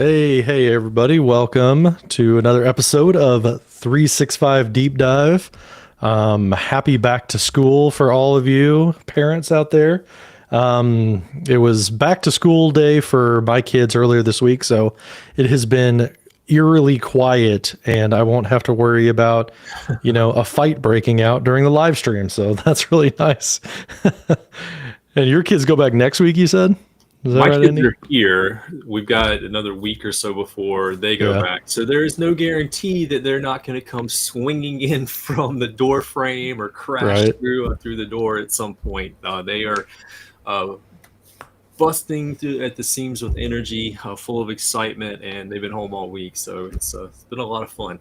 Hey, everybody. Welcome to another episode of 365 Deep Dive. Happy back to school for all of you parents out there. It was back to school day for my kids earlier this week, so it has been eerily quiet, and I won't have to worry about, a fight breaking out during the live stream. So that's really nice. And your kids go back next week, you said? Is that My right, kids Andy? are here. We've got another week or so before they go Yeah. back. So there is no guarantee that they're not going to come swinging in from the door frame or crash Right. through the door at some point. They are uh, busting through at the seams with energy, full of excitement, and they've been home all week. So it's been a lot of fun.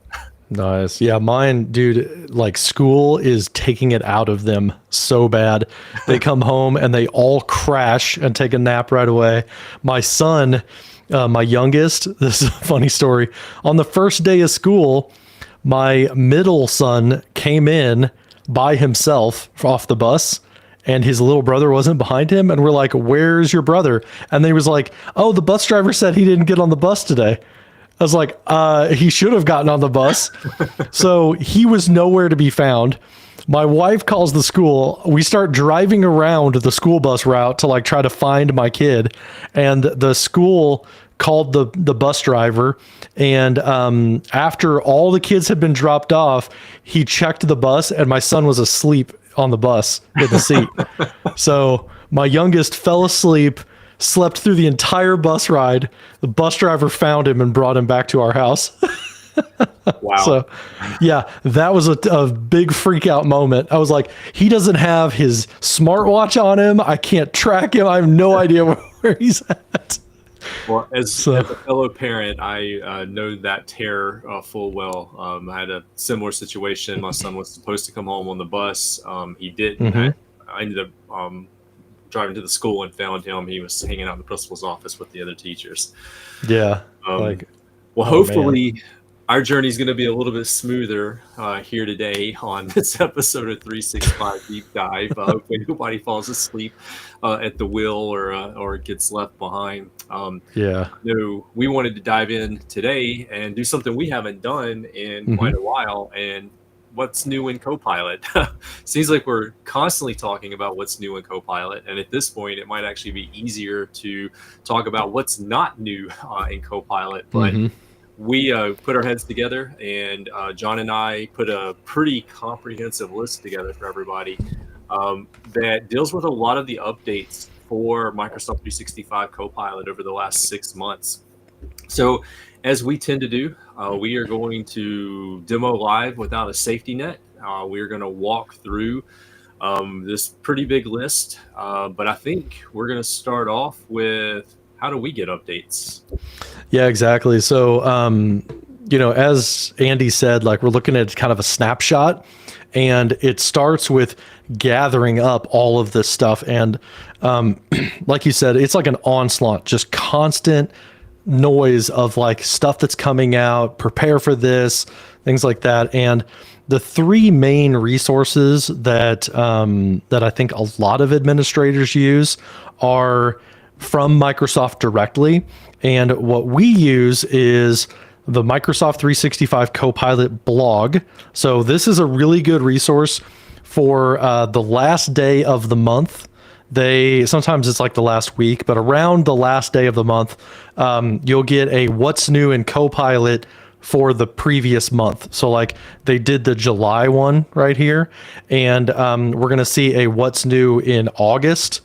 Nice. Yeah, mine, dude, like school is taking it out of them so bad. They come home and they all crash and take a nap right away. My son, my youngest, this is a funny story. On the first day of school, my middle son came in by himself off the bus, and his little brother wasn't behind him. And we're like, "Where's your brother?" And then he was like, "Oh, the bus driver said he didn't get on the bus today." I was like, he should have gotten on the bus. So he was nowhere to be found. My wife calls the school. We start driving around the school bus route to like try to find my kid. And the school called the bus driver. And after all the kids had been dropped off, he checked the bus and my son was asleep on the bus in the seat. So my youngest fell asleep, slept through the entire bus ride. The bus driver found him and brought him back to our house. Wow. So, yeah, that was a big freak out moment. I was like, he doesn't have his smartwatch on him. I can't track him. I have no idea where he's at. Well, as a fellow parent, I know that terror full well. I had a similar situation. My son was supposed to come home on the bus. He didn't. I ended up driving to the school and found him. He was hanging out in the principal's office with the other teachers. Yeah. Hopefully our journey is going to be a little bit smoother here today on this episode of 365 Deep Dive. Hopefully nobody falls asleep at the wheel or gets left behind. No, we wanted to dive in today and do something we haven't done in quite a while. And what's new in Copilot? Seems like we're constantly talking about what's new in Copilot. And at this point, it might actually be easier to talk about what's not new in Copilot. But we put our heads together, and John and I put a pretty comprehensive list together for everybody that deals with a lot of the updates for Microsoft 365 Copilot over the last 6 months. So as we tend to do, we are going to demo live without a safety net. We're going to walk through this pretty big list, but I think we're going to start off with how do we get updates? Yeah, exactly. So, as Andy said, like we're looking at kind of a snapshot, and it starts with gathering up all of this stuff. And like you said, it's like an onslaught, just constant noise of like stuff that's coming out, prepare for this, things like that. And the three main resources that I think a lot of administrators use are from Microsoft directly. And what we use is the Microsoft 365 Copilot blog. So this is a really good resource for the last day of the month. Sometimes it's like the last week, but around the last day of the month, you'll get a what's new in Copilot for the previous month. So like they did the July one right here, and we're going to see a what's new in August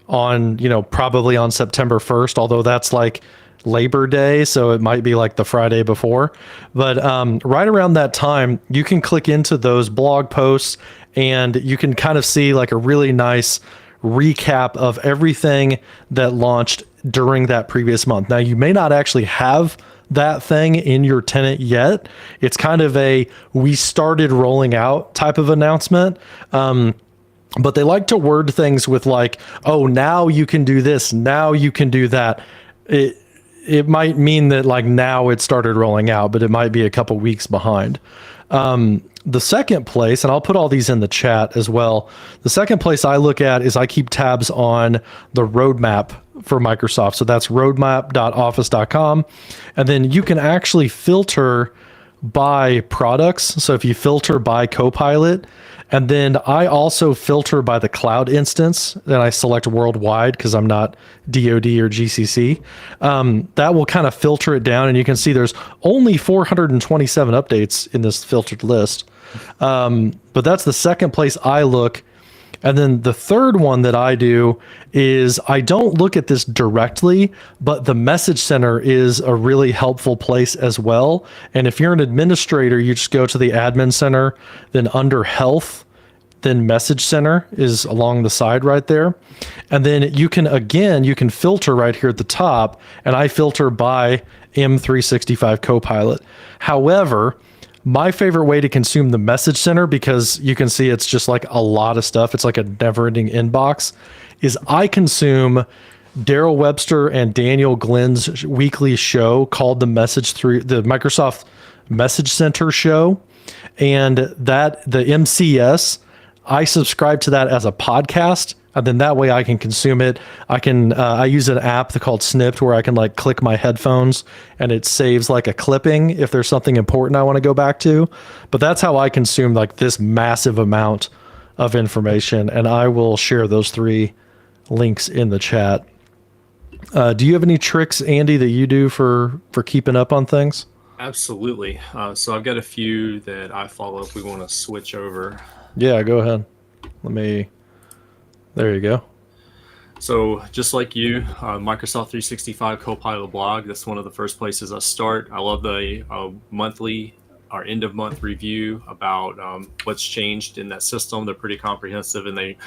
on, probably on September 1st, although that's like Labor Day, so it might be like the Friday before. But right around that time, you can click into those blog posts and you can kind of see like a really nice recap of everything that launched during that previous month. Now, you may not actually have that thing in your tenant yet. It's kind of we started rolling out type of announcement. But they like to word things with like, oh, now you can do this, now you can do that. It might mean that like now it started rolling out, but it might be a couple weeks behind. The second place, and I'll put all these in the chat as well. The second place I look at is I keep tabs on the roadmap for Microsoft. So that's roadmap.office.com. And then you can actually filter by products. So if you filter by Copilot, and then I also filter by the cloud instance, and I select worldwide because I'm not DoD or GCC. That will kind of filter it down, and you can see there's only 427 updates in this filtered list. But that's the second place I look. And then the third one that I do is I don't look at this directly, but the message center is a really helpful place as well. And if you're an administrator, you just go to the admin center, then under health, then message center is along the side right there. And then you can filter right here at the top, and I filter by M365 Copilot. However, my favorite way to consume the message center, because you can see it's just like a lot of stuff, it's like a never-ending inbox, is I consume Daryl Webster and Daniel Glenn's weekly show called the Microsoft Message Center Show. And that the MCS, I subscribe to that as a podcast, and then that way I can consume it. I use an app called Snipped where I can like click my headphones and it saves like a clipping if there's something important I want to go back to. But that's how I consume like this massive amount of information, and I will share those 3 links in the chat. Do you have any tricks, Andy, that you do for keeping up on things? Absolutely. So I've got a few that I follow if we want to switch over. Yeah, go ahead. There you go. So just like you, Microsoft 365 Copilot blog, that's one of the first places I start. I love the monthly or end of month review about what's changed in that system. They're pretty comprehensive, and they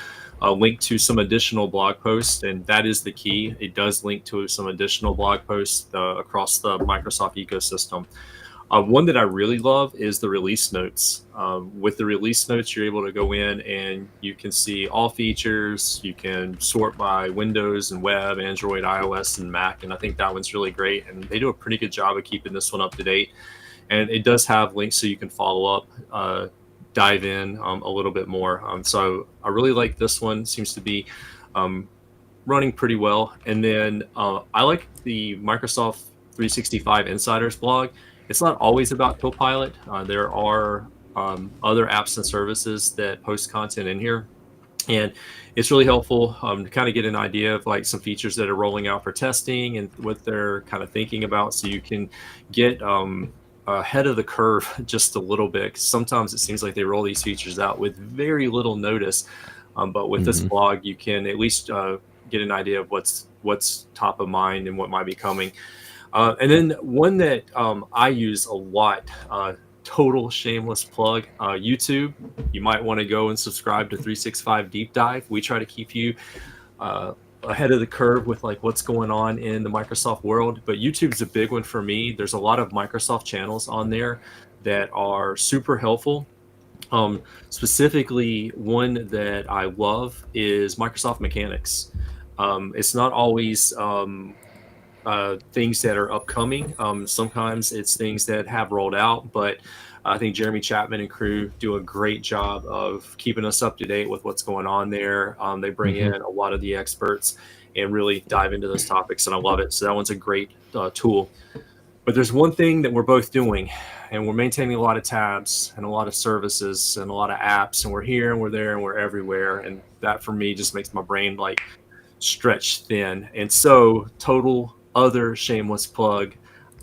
link to some additional blog posts, and that is the key. It does link to some additional blog posts across the Microsoft ecosystem. One that I really love is the release notes. With the release notes, you're able to go in and you can see all features. You can sort by Windows and web, Android, iOS, and Mac. And I think that one's really great. And they do a pretty good job of keeping this one up to date. And it does have links so you can follow up, dive in a little bit more. So I really like this one. Seems to be running pretty well. And then I like the Microsoft 365 Insiders blog. It's not always about Copilot. There are other apps and services that post content in here, and it's really helpful to kind of get an idea of like some features that are rolling out for testing and what they're kind of thinking about, so you can get ahead of the curve just a little bit. Sometimes it seems like they roll these features out with very little notice, but with this blog, you can at least get an idea of what's top of mind and what might be coming. And then one that I use a lot, total shameless plug, YouTube. You might want to go and subscribe to 365 Deep Dive. We try to keep you ahead of the curve with like what's going on in the Microsoft world. But YouTube's a big one for me. There's a lot of Microsoft channels on there that are super helpful. Specifically, one that I love is Microsoft Mechanics. It's not always things that are upcoming. Sometimes it's things that have rolled out, but I think Jeremy Chapman and crew do a great job of keeping us up to date with what's going on there. They bring in a lot of the experts and really dive into those topics, and I love it. So that one's a great tool. But there's one thing that we're both doing, and we're maintaining a lot of tabs and a lot of services and a lot of apps, and we're here and we're there and we're everywhere. And that for me just makes my brain like stretch thin. And so total other shameless plug,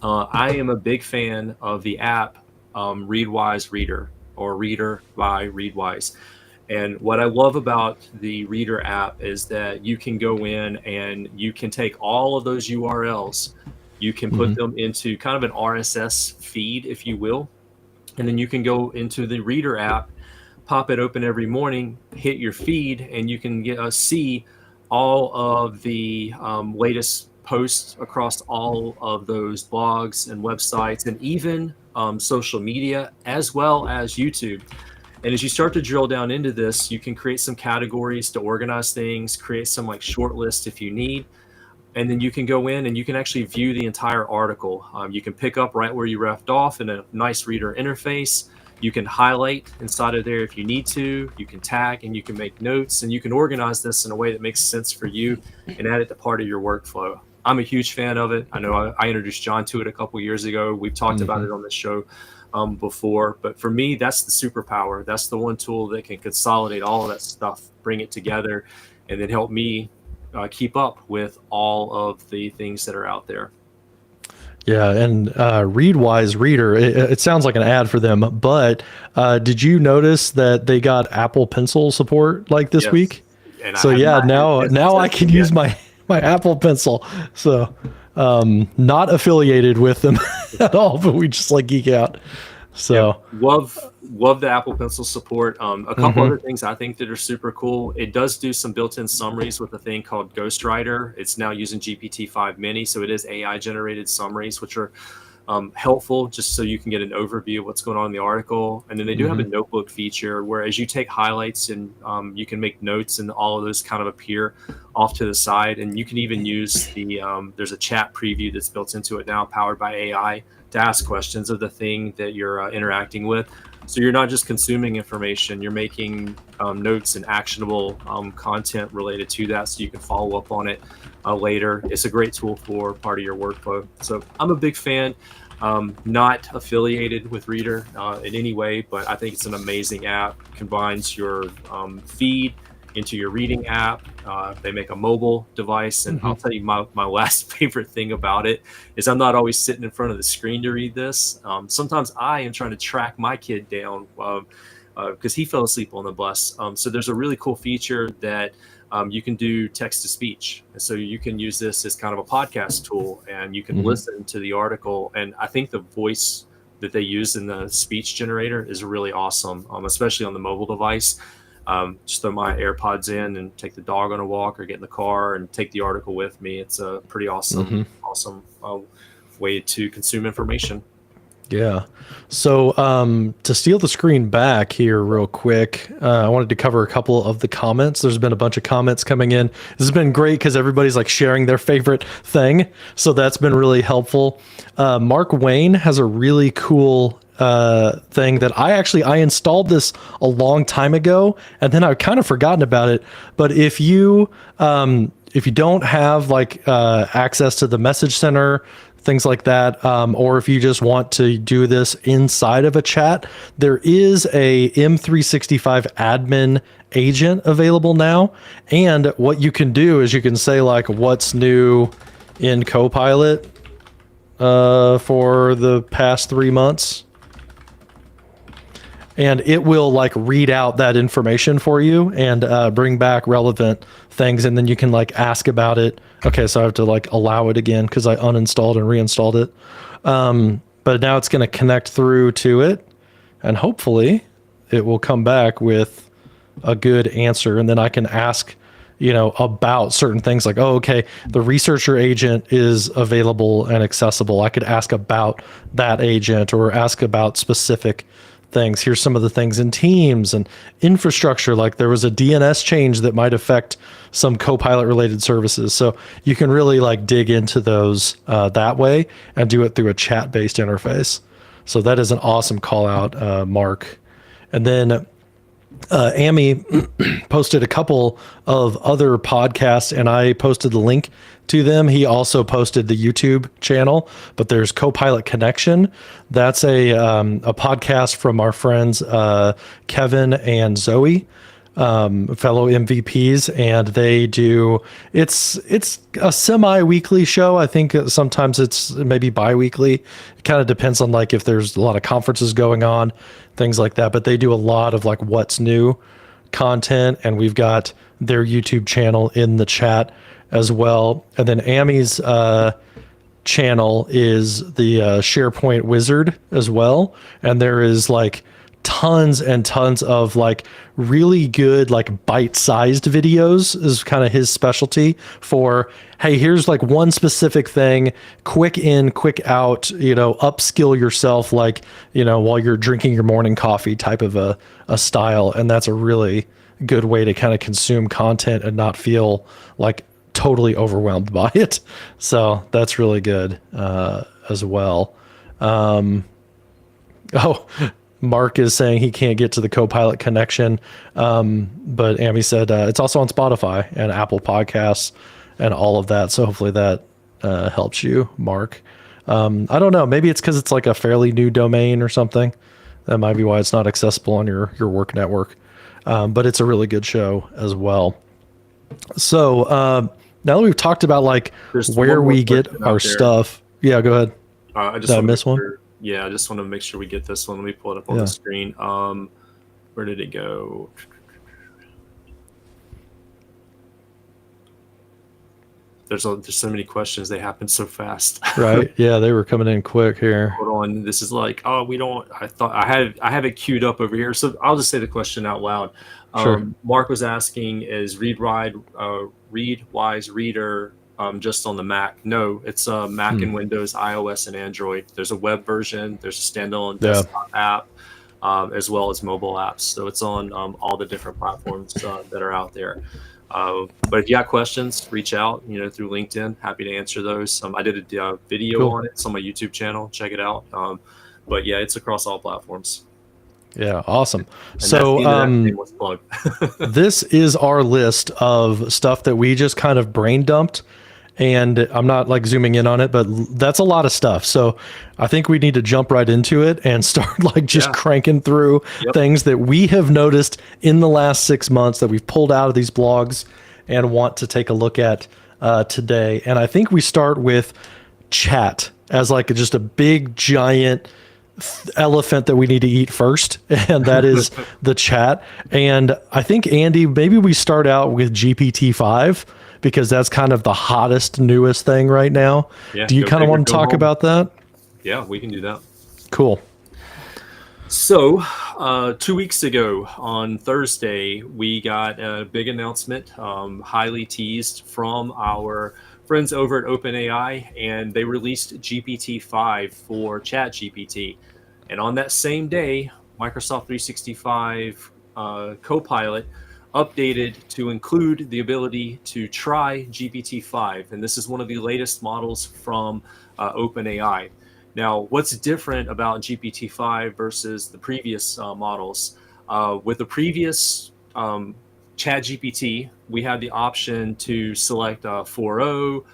I am a big fan of the app Readwise Reader, or Reader by Readwise. And what I love about the Reader app is that you can go in and you can take all of those URLs, you can put them into kind of an RSS feed, if you will, and then you can go into the Reader app, pop it open every morning, hit your feed, and you can see all of the latest posts across all of those blogs and websites, and even social media, as well as YouTube. And as you start to drill down into this, you can create some categories to organize things, create some like short lists if you need, and then you can go in and you can actually view the entire article. You can pick up right where you left off in a nice reader interface. You can highlight inside of there if you need to, you can tag and you can make notes, and you can organize this in a way that makes sense for you and add it to part of your workflow. I'm a huge fan of it. I know I introduced John to it a couple years ago. We've talked about it on the show before, but for me, that's the superpower. That's the one tool that can consolidate all of that stuff, bring it together, and then help me keep up with all of the things that are out there. Yeah, and Readwise Reader, it sounds like an ad for them, but did you notice that they got Apple Pencil support like this week? And so yeah, now I can use my Apple Pencil. So not affiliated with them at all, but we just like geek out. So love the Apple Pencil support. A couple other things I think that are super cool. It does do some built-in summaries with a thing called Ghostwriter. It's now using GPT-5 Mini, so it is AI generated summaries, which are helpful just so you can get an overview of what's going on in the article. And then they do have a notebook feature where as you take highlights and you can make notes, and all of those kind of appear off to the side. And you can even use there's a chat preview that's built into it now, powered by AI, to ask questions of the thing that you're interacting with. So you're not just consuming information, you're making notes and actionable content related to that, so you can follow up on it later. It's a great tool for part of your workflow. So I'm a big fan. Not affiliated with Reader in any way, but I think it's an amazing app. Combines your feed into your reading app. They make a mobile device, and I'll tell you my last favorite thing about it is I'm not always sitting in front of the screen to read this. Sometimes I am trying to track my kid down because he fell asleep on the bus. So there's a really cool feature that you can do text to speech. And so you can use this as kind of a podcast tool, and you can listen to the article. And I think the voice that they use in the speech generator is really awesome, especially on the mobile device. Just throw my AirPods in and take the dog on a walk, or get in the car and take the article with me. It's a pretty awesome way to consume information. Yeah. So to steal the screen back here real quick, I wanted to cover a couple of the comments. There's been a bunch of comments coming in. This has been great because everybody's like sharing their favorite thing. So that's been really helpful. Mark Wayne has a really cool thing that I installed this a long time ago, and then I've kind of forgotten about it. But if you don't have like access to the message center, things like that, or if you just want to do this inside of a chat, there is a M365 admin agent available now. And what you can do is you can say like, what's new in Copilot for the past 3 months, and it will like read out that information for you and bring back relevant things. And then you can like ask about it. Okay, so I have to like allow it again because I uninstalled and reinstalled it. But now it's going to connect through to it, and hopefully it will come back with a good answer. And then I can ask, about certain things like, oh, okay, the researcher agent is available and accessible. I could ask about that agent or ask about specific things. Here's some of the things in Teams and infrastructure. Like there was a DNS change that might affect some Copilot related services. So you can really like dig into those that way and do it through a chat based interface. So that is an awesome call out, Mark. And then Amy posted a couple of other podcasts, and I posted the link to them. He also posted the YouTube channel, but there's Copilot Connection. That's a podcast from our friends Kevin and Zoe, fellow MVPs, and they do it's a semi-weekly show. I think sometimes it's maybe bi-weekly. It kind of depends on like if there's a lot of conferences going on, things like that, but they do a lot of like what's new content, and we've got their YouTube channel in the chat as well. And then Amy's channel is the SharePoint Wizard as well, and there is like tons and tons of like really good like bite-sized videos is kind of his specialty for, hey, here's like one specific thing, quick in, quick out, upskill yourself, like, while you're drinking your morning coffee type of a style. And that's a really good way to kind of consume content and not feel like totally overwhelmed by it. So that's really good as well. Mark is saying he can't get to the Copilot connection. But Amy said it's also on Spotify and Apple Podcasts and all of that. So hopefully that helps you, Mark. I don't know. Maybe it's because it's like a fairly new domain or something. That might be why it's not accessible on your work network. But it's a really good show as well. So now that we've talked about like where we get our stuff. Yeah, go ahead. Did I miss one? Yeah, I just want to make sure we get this one. Let me pull it up on the screen. Where did it go? There's so many questions. They happen so fast. Right. Yeah, they were coming in quick here. Hold on. This is like, we don't. I thought I have it queued up over here. So I'll just say the question out loud. Sure. Mark was asking, is Readwise Reader just on the Mac? No, it's Mac and Windows, iOS and Android. There's a web version. There's a standalone desktop app, as well as mobile apps. So it's on all the different platforms that are out there. But if you got questions, reach out, through LinkedIn. Happy to answer those. I did a video on it. It's on my YouTube channel. Check it out. But yeah, it's across all platforms. Yeah, awesome. And so this is our list of stuff that we just kind of brain dumped, and I'm not like zooming in on it, but that's a lot of stuff. So I think we need to jump right into it and start like just cranking through things that we have noticed in the last 6 months that we've pulled out of these blogs and want to take a look at today. And I think we start with chat as like just a big giant elephant that we need to eat first, and that is the chat. And I think, Andy, maybe we start out with GPT-5 because that's kind of the hottest, newest thing right now. Yeah, do you kind of want to talk about that? Yeah, we can do that. Cool. So 2 weeks ago on Thursday, we got a big announcement, highly teased from our friends over at OpenAI, and they released GPT-5 for ChatGPT. And on that same day, Microsoft 365 Copilot updated to include the ability to try GPT-5. And this is one of the latest models from OpenAI. Now, what's different about GPT-5 versus the previous models? With the previous ChatGPT, we had the option to select 4.0,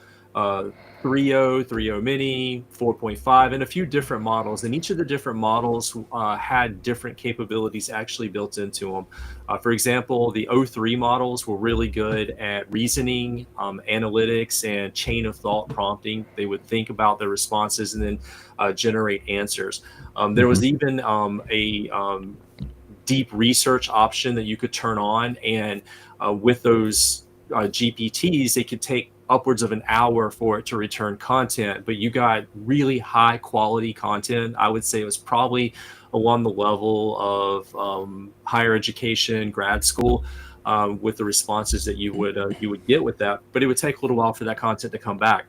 3.0, 3.0 mini, 4.5, and a few different models. And each of the different models had different capabilities actually built into them. For example, the 0.3 models were really good at reasoning, analytics, and chain of thought prompting. They would think about their responses and then generate answers. There was even a deep research option that you could turn on, and with those GPTs, it could take upwards of an hour for it to return content, but you got really high quality content. I would say it was probably along the level of higher education, grad school, with the responses that you would get with that. But it would take a little while for that content to come back.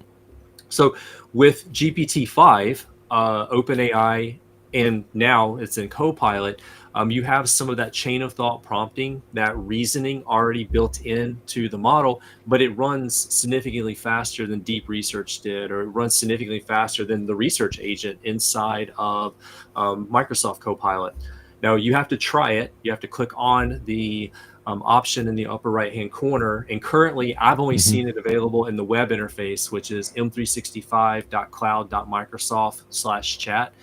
So with GPT-5, OpenAI, and now it's in Copilot, you have some of that chain of thought prompting, that reasoning already built into the model, but it runs significantly faster than deep research did, or it runs significantly faster than the research agent inside of Microsoft Copilot. Now you have to try it. You have to click on the option in the upper right-hand corner. And currently I've only seen it available in the web interface, which is m365.cloud.microsoft/chat.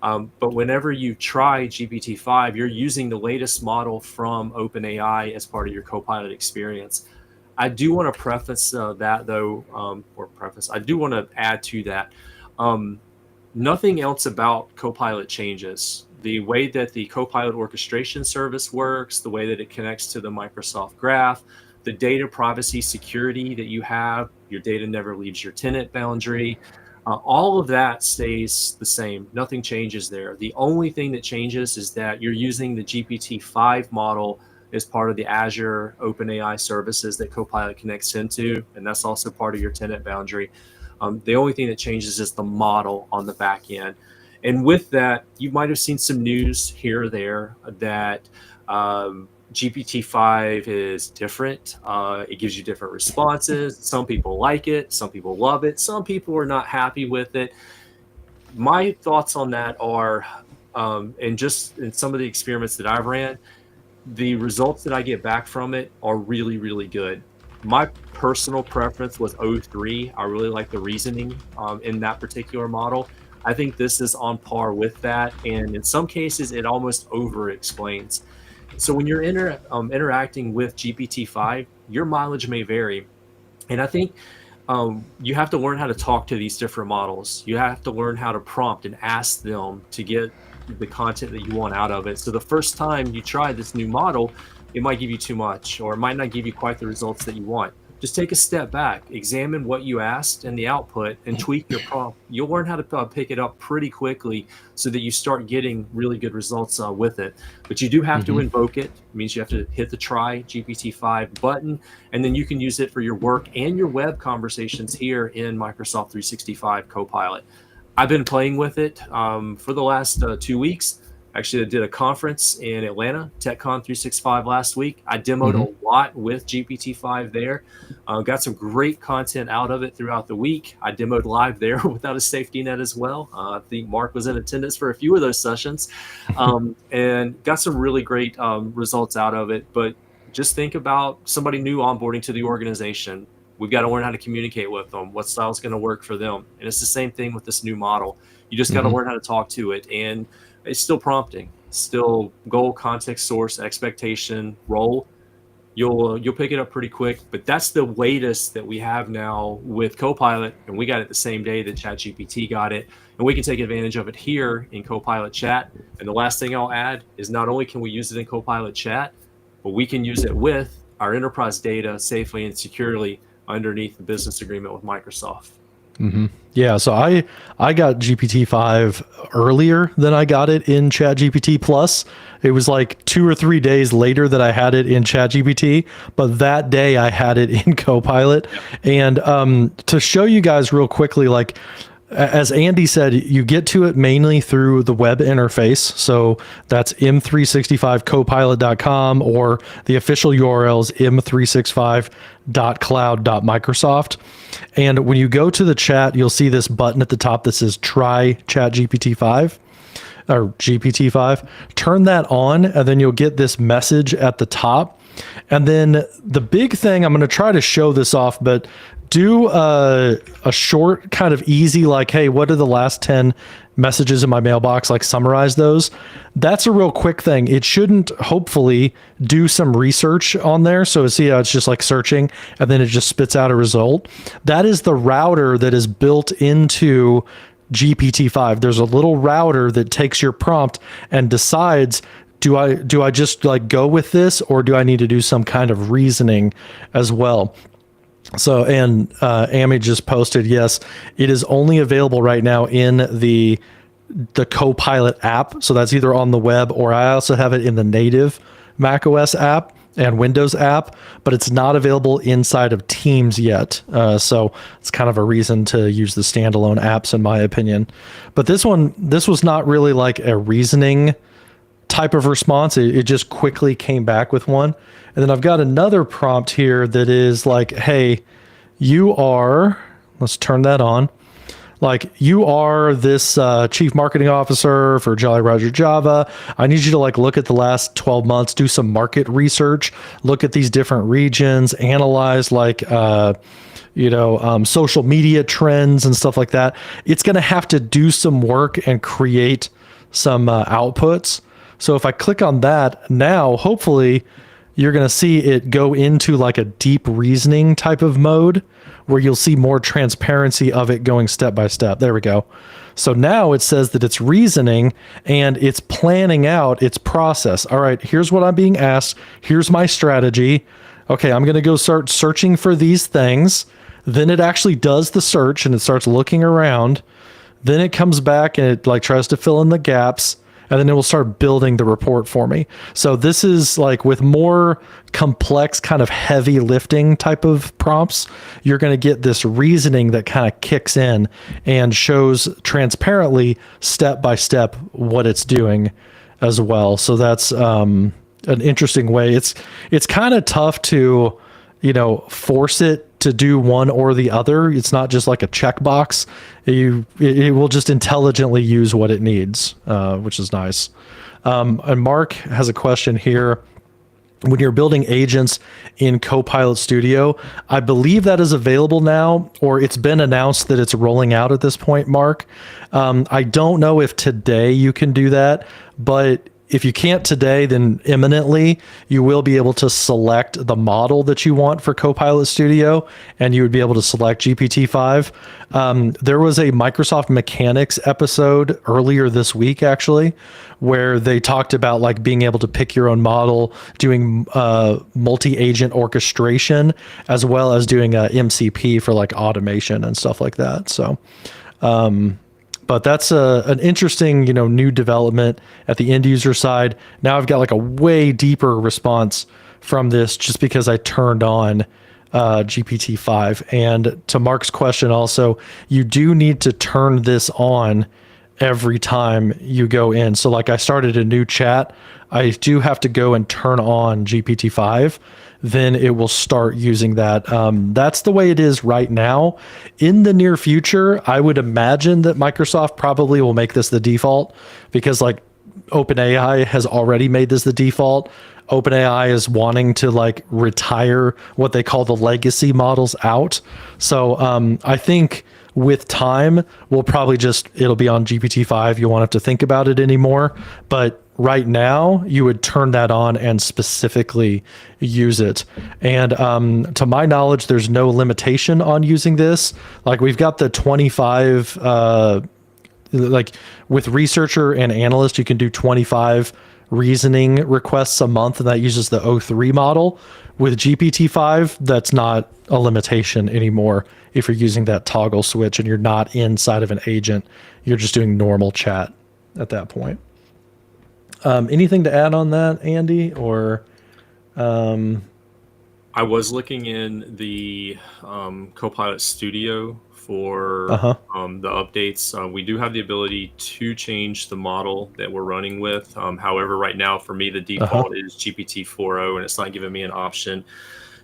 But whenever you try GPT-5, you're using the latest model from OpenAI as part of your Copilot experience. I do want to preface that, though, I do want to add to that. Nothing else about Copilot changes. The way that the Copilot orchestration service works, the way that it connects to the Microsoft Graph, the data privacy security that you have, your data never leaves your tenant boundary. All of that stays the same. Nothing changes there. The only thing that changes is that you're using the GPT-5 model as part of the Azure OpenAI services that Copilot connects into, and that's also part of your tenant boundary. The only thing that changes is the model on the back end. And with that, you might have seen some news here or there that GPT-5 is different. It gives you different responses. Some people like it. Some people love it. Some people are not happy with it. My thoughts on that are, And just in some of the experiments that I've ran, the results that I get back from it are really, really good. My personal preference was O3. I really like the reasoning in that particular model. I think this is on par with that, and in some cases, it almost over explains. So when you're interacting with GPT-5, your mileage may vary, and I think you have to learn how to talk to these different models. You have to learn how to prompt and ask them to get the content that you want out of it. So the first time you try this new model, it might give you too much, or it might not give you quite the results that you want. Just take a step back, examine what you asked and the output, and tweak your prompt. You'll learn how to pick it up pretty quickly so that you start getting really good results with it. But you do have to invoke it. It means you have to hit the try GPT-5 button, and then you can use it for your work and your web conversations here in Microsoft 365 Copilot. I've been playing with it for the last 2 weeks. Actually, I did a conference in Atlanta, TechCon 365 last week. I demoed a lot with GPT-5 there. Got some great content out of it throughout the week. I demoed live there without a safety net as well. I think Mark was in attendance for a few of those sessions, and got some really great results out of it. But just think about somebody new onboarding to the organization. We've got to learn how to communicate with them, what style is going to work for them. And it's the same thing with this new model. You just got to learn how to talk to it. And it's still prompting, still goal, context, source, expectation, role. You'll pick it up pretty quick, but that's the latest that we have now with Copilot, and we got it the same day that ChatGPT got it, and we can take advantage of it here in Copilot Chat. And the last thing I'll add is not only can we use it in Copilot Chat, but we can use it with our enterprise data safely and securely underneath the business agreement with Microsoft. Yeah, so I got GPT-5 earlier than I got it in ChatGPT Plus. It was like 2 or 3 days later that I had it in ChatGPT, but that day I had it in Copilot. And to show you guys real quickly, like as Andy said, you get to it mainly through the web interface. So that's m365copilot.com, or the official URL is m365.cloud.microsoft. And when you go to the chat, you'll see this button at the top that says try ChatGPT-5 or GPT-5. Turn that on, and then you'll get this message at the top. And then the big thing, I'm going to try to show this off, but do a short kind of easy, like, hey, what are the last 10 messages in my mailbox? Like summarize those. That's a real quick thing. It shouldn't hopefully do some research on there. So see how it's just like searching and then it just spits out a result. That is the router that is built into GPT-5. There's a little router that takes your prompt and decides, do I just like go with this, or do I need to do some kind of reasoning as well? So, and Amy just posted, yes, it is only available right now in the Copilot app. So that's either on the web, or I also have it in the native macOS app and Windows app, but it's not available inside of Teams yet. So it's kind of a reason to use the standalone apps, in my opinion. But this was not really like a reasoning type of response. It just quickly came back with one. And then I've got another prompt here that is like, hey, you are, let's turn that on. Like, you are this chief marketing officer for Jolly Roger Java. I need you to like look at the last 12 months, do some market research, look at these different regions, analyze like, social media trends and stuff like that. It's going to have to do some work and create some outputs. So if I click on that now, hopefully you're going to see it go into like a deep reasoning type of mode where you'll see more transparency of it going step by step. There we go. So now it says that it's reasoning and it's planning out its process. All right, here's what I'm being asked. Here's my strategy. Okay, I'm going to go start searching for these things. Then it actually does the search and it starts looking around. Then it comes back and it like tries to fill in the gaps. And then it will start building the report for me. So this is like with more complex kind of heavy lifting type of prompts, you're going to get this reasoning that kind of kicks in and shows transparently step by step what it's doing as well. So that's an interesting way. It's kind of tough to, force it to do one or the other. It's not just like a checkbox. It will just intelligently use what it needs, which is nice. And Mark has a question here. When you're building agents in Copilot Studio, I believe that is available now, or it's been announced that it's rolling out at this point, Mark. I don't know if today you can do that, but if you can't today, then imminently you will be able to select the model that you want for Copilot Studio, and you would be able to select GPT-5. There was a Microsoft Mechanics episode earlier this week, actually, where they talked about like being able to pick your own model, doing multi-agent orchestration, as well as doing a MCP for like automation and stuff like that. So, but that's an interesting, new development at the end user side. Now I've got like a way deeper response from this just because I turned on GPT-5. And to Mark's question also, you do need to turn this on every time you go in. So like I started a new chat, I do have to go and turn on GPT-5. Then it will start using that. That's the way it is right now. In the near future, I would imagine that Microsoft probably will make this the default, because like OpenAI has already made this the default. OpenAI is wanting to like retire what they call the legacy models out. So I think with time, it'll be on GPT-5. You won't have to think about it anymore. But right now, you would turn that on and specifically use it. And to my knowledge, there's no limitation on using this. Like we've got the 25, like with researcher and analyst, you can do 25 reasoning requests a month, and that uses the O3 model. With GPT-5, that's not a limitation anymore. If you're using that toggle switch and you're not inside of an agent, you're just doing normal chat at that point. Anything to add on that, Andy? Or I was looking in the Copilot Studio for the updates. We do have the ability to change the model that we're running with. However, right now for me, the default is GPT-4o, and it's not giving me an option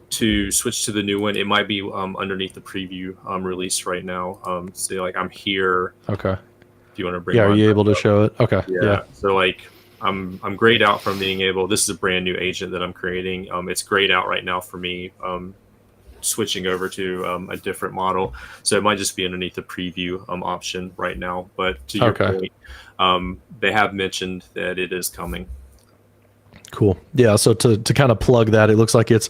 to switch to the new one. It might be underneath the preview release right now. So like I'm here. Okay. Do you want to bring? Yeah. Are you able to show it? Okay. Yeah. So like I'm grayed out from being able. This is a brand new agent that I'm creating. It's grayed out right now for me. Switching over to a different model, so it might just be underneath the preview option right now. But to your point, they have mentioned that it is coming. Cool. Yeah. So to kind of plug that, it looks like it's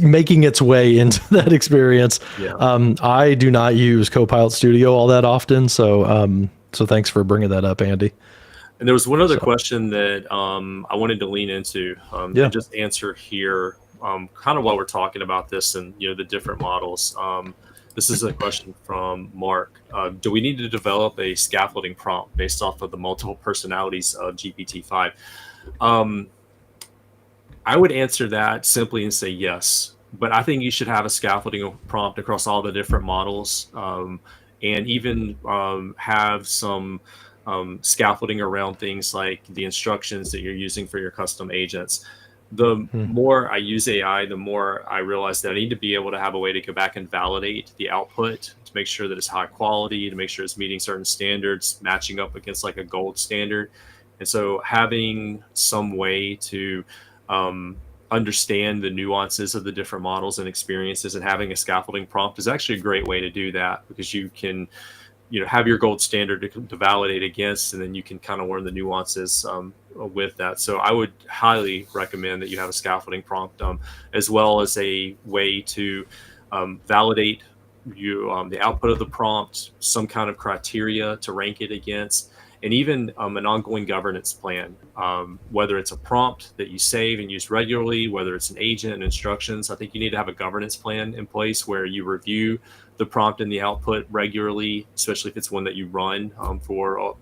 making its way into that experience. Yeah. I do not use Copilot Studio all that often, so thanks for bringing that up, Andy. And there was one other question that I wanted to lean into and just answer here, kind of while we're talking about this and the different models. This is a question from Mark. Do we need to develop a scaffolding prompt based off of the multiple personalities of GPT-5? I would answer that simply and say yes, but I think you should have a scaffolding prompt across all the different models, and even have some scaffolding around things like the instructions that you're using for your custom agents. The more I use AI, the more I realize that I need to be able to have a way to go back and validate the output to make sure that it's high quality, to make sure it's meeting certain standards, matching up against like a gold standard. And so having some way to understand the nuances of the different models and experiences and having a scaffolding prompt is actually a great way to do that, because you can have your gold standard to validate against, and then you can kind of learn the nuances with that. So I would highly recommend that you have a scaffolding prompt, as well as a way to validate the output of the prompt, some kind of criteria to rank it against, and even an ongoing governance plan, whether it's a prompt that you save and use regularly, whether it's an agent and instructions. I think you need to have a governance plan in place where you review the prompt and the output regularly, especially if it's one that you run for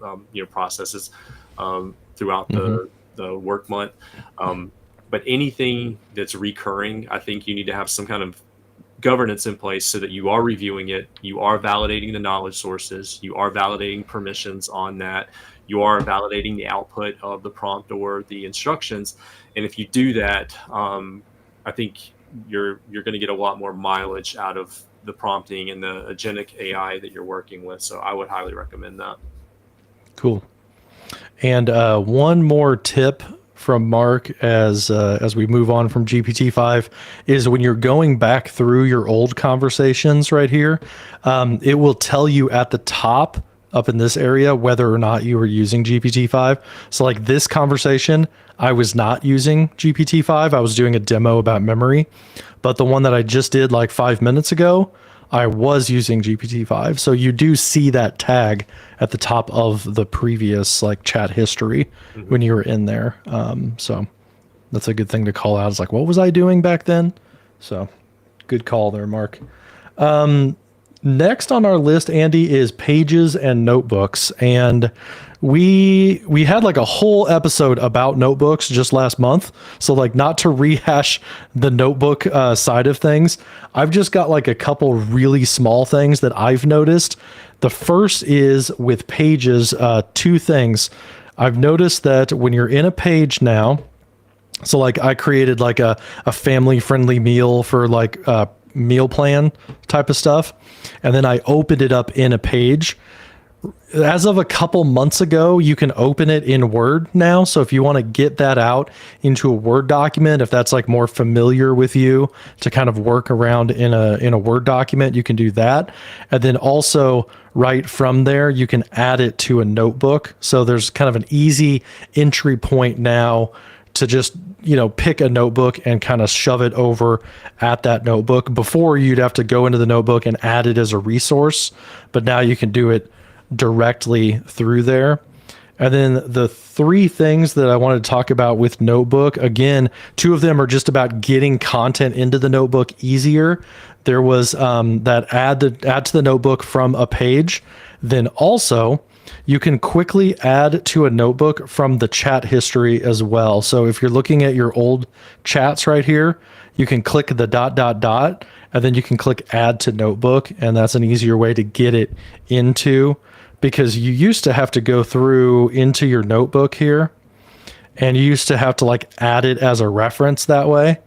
processes throughout the work month. But anything that's recurring, I think you need to have some kind of governance in place so that you are reviewing it, you are validating the knowledge sources, you are validating permissions on that, you are validating the output of the prompt or the instructions. And if you do that, I think you're going to get a lot more mileage out of the prompting and the agentic AI that you're working with. So I would highly recommend that. Cool. And one more tip from Mark as we move on from GPT-5 is when you're going back through your old conversations right here, it will tell you at the top up in this area whether or not you were using GPT-5. So like this conversation, I was not using GPT-5. I was doing a demo about memory, but the one that I just did like 5 minutes ago, I was using GPT-5. So you do see that tag at the top of the previous like chat history when you were in there. So that's a good thing to call out. It's like, what was I doing back then? So good call there, Mark. Next on our list, Andy, is pages and notebooks. And we had like a whole episode about notebooks just last month. So like not to rehash the notebook side of things, I've just got like a couple really small things that I've noticed. The first is with pages, two things. I've noticed that when you're in a page now, so like I created like a family friendly meal for like meal plan type of stuff. And then I opened it up in a page. As of a couple months ago, you can open it in Word now. So if you want to get that out into a Word document, if that's like more familiar with you to kind of work around in a Word document, you can do that. And then also right from there, you can add it to a notebook. So there's kind of an easy entry point now to just, pick a notebook and kind of shove it over at that notebook. Before you'd have to go into the notebook and add it as a resource, but now you can do it directly through there. And then the three things that I wanted to talk about with Notebook, again, two of them are just about getting content into the notebook easier. There was that add to the notebook from a page. Then also you can quickly add to a notebook from the chat history as well. So if you're looking at your old chats right here, you can click the ... and then you can click add to notebook. And that's an easier way to get it into, because you used to have to go through into your notebook here and you used to have to like add it as a reference that way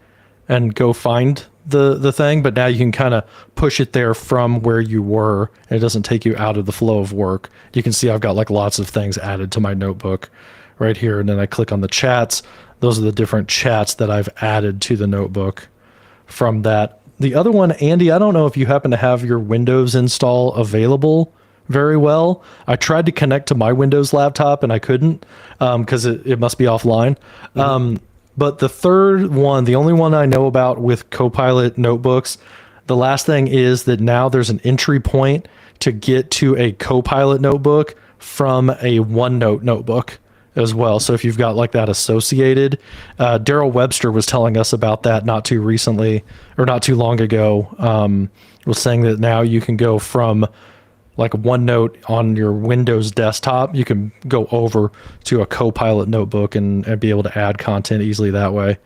and go find the thing. But now you can kind of push it there from where you were and it doesn't take you out of the flow of work. You can see I've got like lots of things added to my notebook right here. And then I click on the chats. Those are the different chats that I've added to the notebook from that. The other one, Andy, I don't know if you happen to have your Windows install available very well. I tried to connect to my Windows laptop and I couldn't because it must be offline. But the third one, the only one I know about with Copilot notebooks, the last thing is that now there's an entry point to get to a Copilot notebook from a OneNote notebook as well. So if you've got like that associated, Daryl Webster was telling us about that not too long ago, was saying that now you can go from like OneNote on your Windows desktop, you can go over to a Copilot notebook and be able to add content easily that way.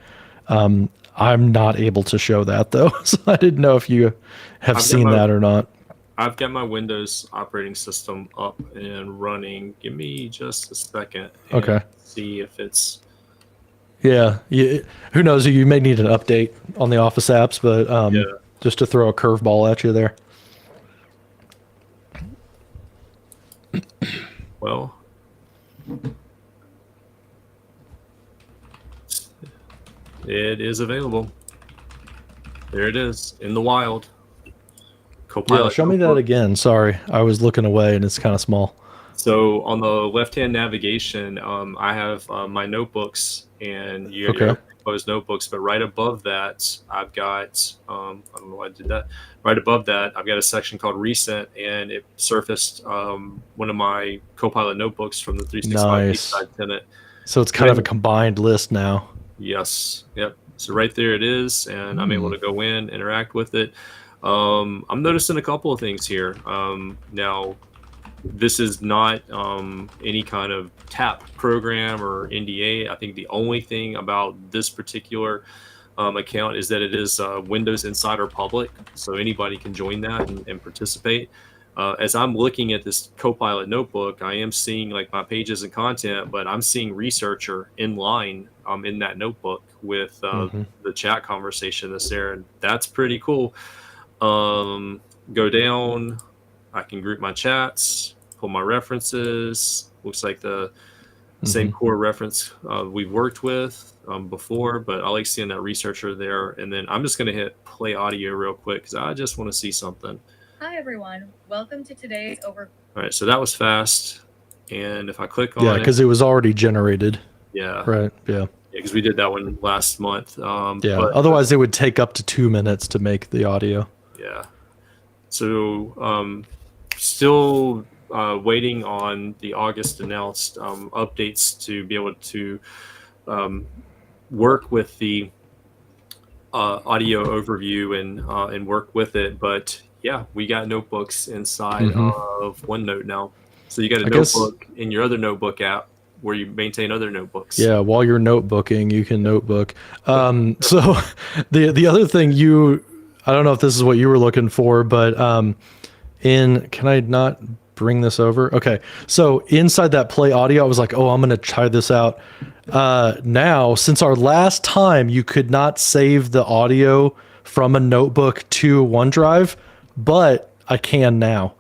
I'm not able to show that though, so I didn't know if you have seen that or not. I've got my Windows operating system up and running. Give me just a second. Okay. See if it's. Yeah. Who knows? You may need an update on the Office apps, but just to throw a curveball at you there. Well, it is available. There it is in the wild. Copilot. Yeah, show me that again. Sorry, I was looking away and it's kind of small. So on the left-hand navigation, I have my notebooks, and you have those notebooks. But right above that, I've got I don't know why I did that. Right above that, I've got a section called Recent, and it surfaced one of my Copilot notebooks from the 365 side tenant. So it's kind of a combined list now. Yes. Yep. So right there it is, and I'm able to go in, interact with it. I'm noticing a couple of things here. Now, this is not any kind of TAP program or NDA. I think the only thing about this particular account is that it is Windows Insider Public, so anybody can join that and participate. As I'm looking at this Copilot notebook, I am seeing like my pages and content, but I'm seeing Researcher in line in that notebook with Mm-hmm. the chat conversation that's there, and that's pretty cool. Go down, I can group my chats, pull my references. Looks like the same Mm-hmm. core reference we've worked with before, but I like seeing that researcher there. And then I'm just going to hit play audio real quick because I just want to see something. Hi, everyone. Welcome to today's All right, so that was fast. And if I click on Yeah, because it was already generated. Yeah. Right. Yeah. Because we did that one last month. Yeah. But, Otherwise, it would take up to 2 minutes to make the audio. Yeah. So still waiting on the August announced updates to be able to work with the audio overview and work with it. But yeah, we got notebooks inside of OneNote now. So you got a notebook in your other notebook app where you maintain other notebooks. Yeah, while you're notebooking, you can notebook. So the other thing I don't know if this is what you were looking for, but can I not bring this over? Okay, so inside that play audio, I was like, oh, I'm going to try this out. Now, since our last time, you could not save the audio from a notebook to OneDrive, but I can now.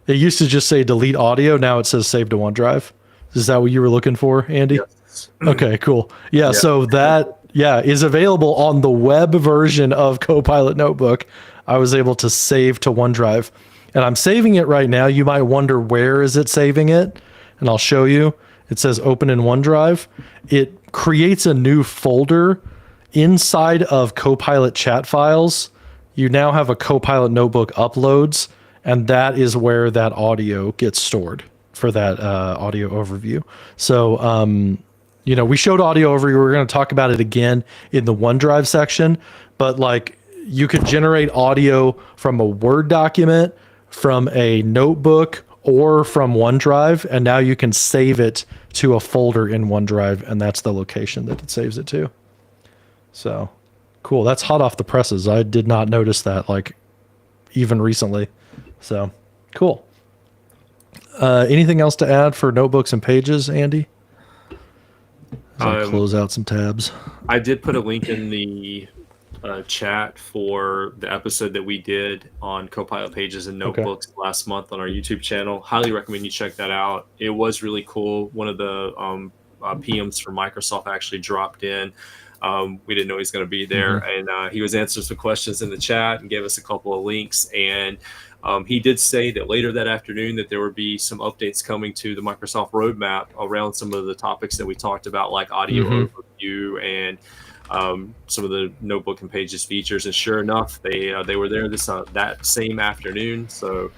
It used to just say delete audio. Now it says save to OneDrive. Is that what you were looking for, Andy? Yes. Okay, cool. Yeah, so that is available on the web version of Copilot Notebook. I was able to save to OneDrive. And I'm saving it right now. You might wonder, where is it saving it? And I'll show you. It says open in OneDrive. It creates a new folder inside of Copilot chat files. You now have a Copilot Notebook uploads, and that is where that audio gets stored for that audio overview. So, we showed audio overview. We're going to talk about it again in the OneDrive section, but like you could generate audio from a Word document, from a notebook, or from OneDrive, and now you can save it to a folder in OneDrive, and that's the location that it saves it to. So cool. That's hot off the presses. I did not notice that like even recently. So cool. Anything else to add for notebooks and pages, Andy? Close out some tabs. I did put a link in the chat for the episode that we did on Copilot pages and notebooks last month on our YouTube channel. Highly recommend you check that out. It was really cool. One of the PMs from Microsoft actually dropped in. We didn't know he was going to be there, and he was answering some questions in the chat and gave us a couple of links. And he did say that later that afternoon that there would be some updates coming to the Microsoft roadmap around some of the topics that we talked about, like audio overview and some of the notebook and pages features. And sure enough, they were there that same afternoon. So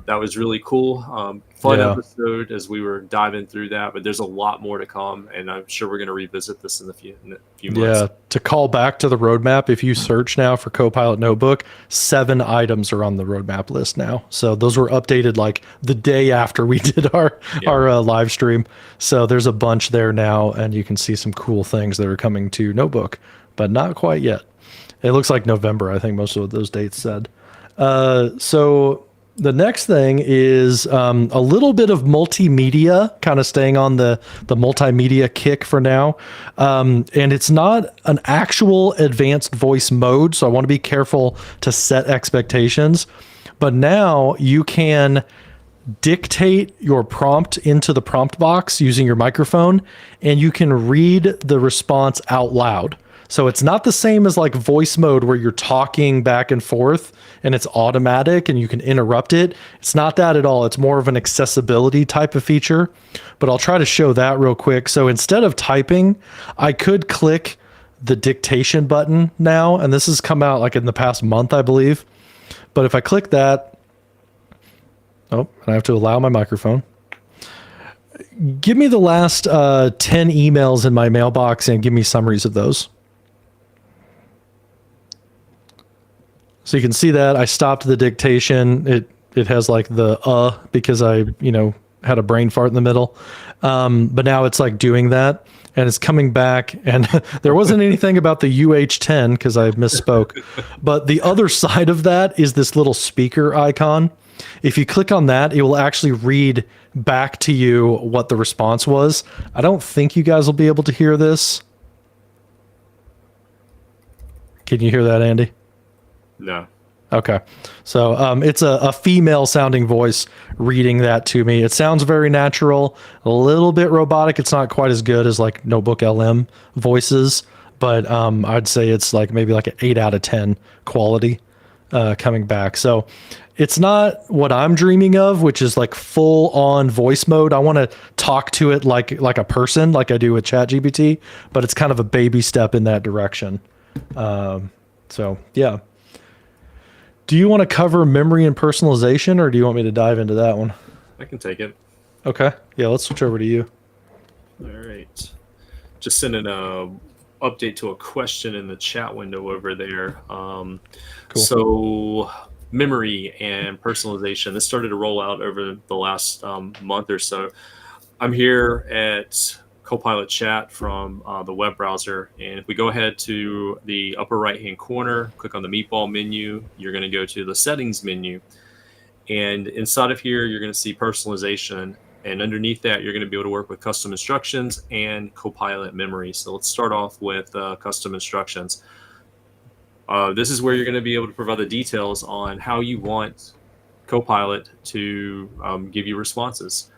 that was really cool. Fun episode as we were diving through that, but there's a lot more to come, and I'm sure we're going to revisit this in a few months. Yeah, to call back to the roadmap, if you search now for Copilot Notebook, 7 items are on the roadmap list now. So those were updated like the day after we did our live stream. So there's a bunch there now, and you can see some cool things that are coming to Notebook, but not quite yet. It looks like November, I think most of those dates said. So the next thing is a little bit of multimedia, kind of staying on the multimedia kick for now. And it's not an actual advanced voice mode, so I want to be careful to set expectations. But now you can dictate your prompt into the prompt box using your microphone, and you can read the response out loud. So it's not the same as like voice mode where you're talking back and forth and it's automatic and you can interrupt it. It's not that at all. It's more of an accessibility type of feature, but I'll try to show that real quick. So instead of typing, I could click the dictation button now, and this has come out like in the past month, I believe. But if I click that, and I have to allow my microphone. Give me the last 10 emails in my mailbox and give me summaries of those. So you can see that I stopped the dictation. It has like the because I had a brain fart in the middle, but now it's like doing that and it's coming back. And there wasn't anything about the UH10 because I misspoke. But the other side of that is this little speaker icon. If you click on that, it will actually read back to you what the response was. I don't think you guys will be able to hear this, Can you hear that, Andy? No. Okay. So it's a female sounding voice reading that to me. It sounds very natural, a little bit robotic. It's not quite as good as like Notebook LM voices, but I'd say it's like maybe like an 8 out of 10 quality coming back. So it's not what I'm dreaming of, which is like full on voice mode. I want to talk to it like a person, like I do with ChatGPT, but it's kind of a baby step in that direction. So yeah. Do you want to cover memory and personalization, or do you want me to dive into that one? I can take it. Okay. Yeah, let's switch over to you. All right. Just sending a update to a question in the chat window over there. Cool. So memory and personalization, this started to roll out over the last month or so. I'm here at Copilot chat from the web browser. And if we go ahead to the upper right-hand corner, click on the meatball menu, you're going to go to the settings menu. And inside of here, you're going to see personalization. And underneath that, you're going to be able to work with custom instructions and Copilot memory. So let's start off with custom instructions. This is where you're going to be able to provide the details on how you want Copilot to give you responses.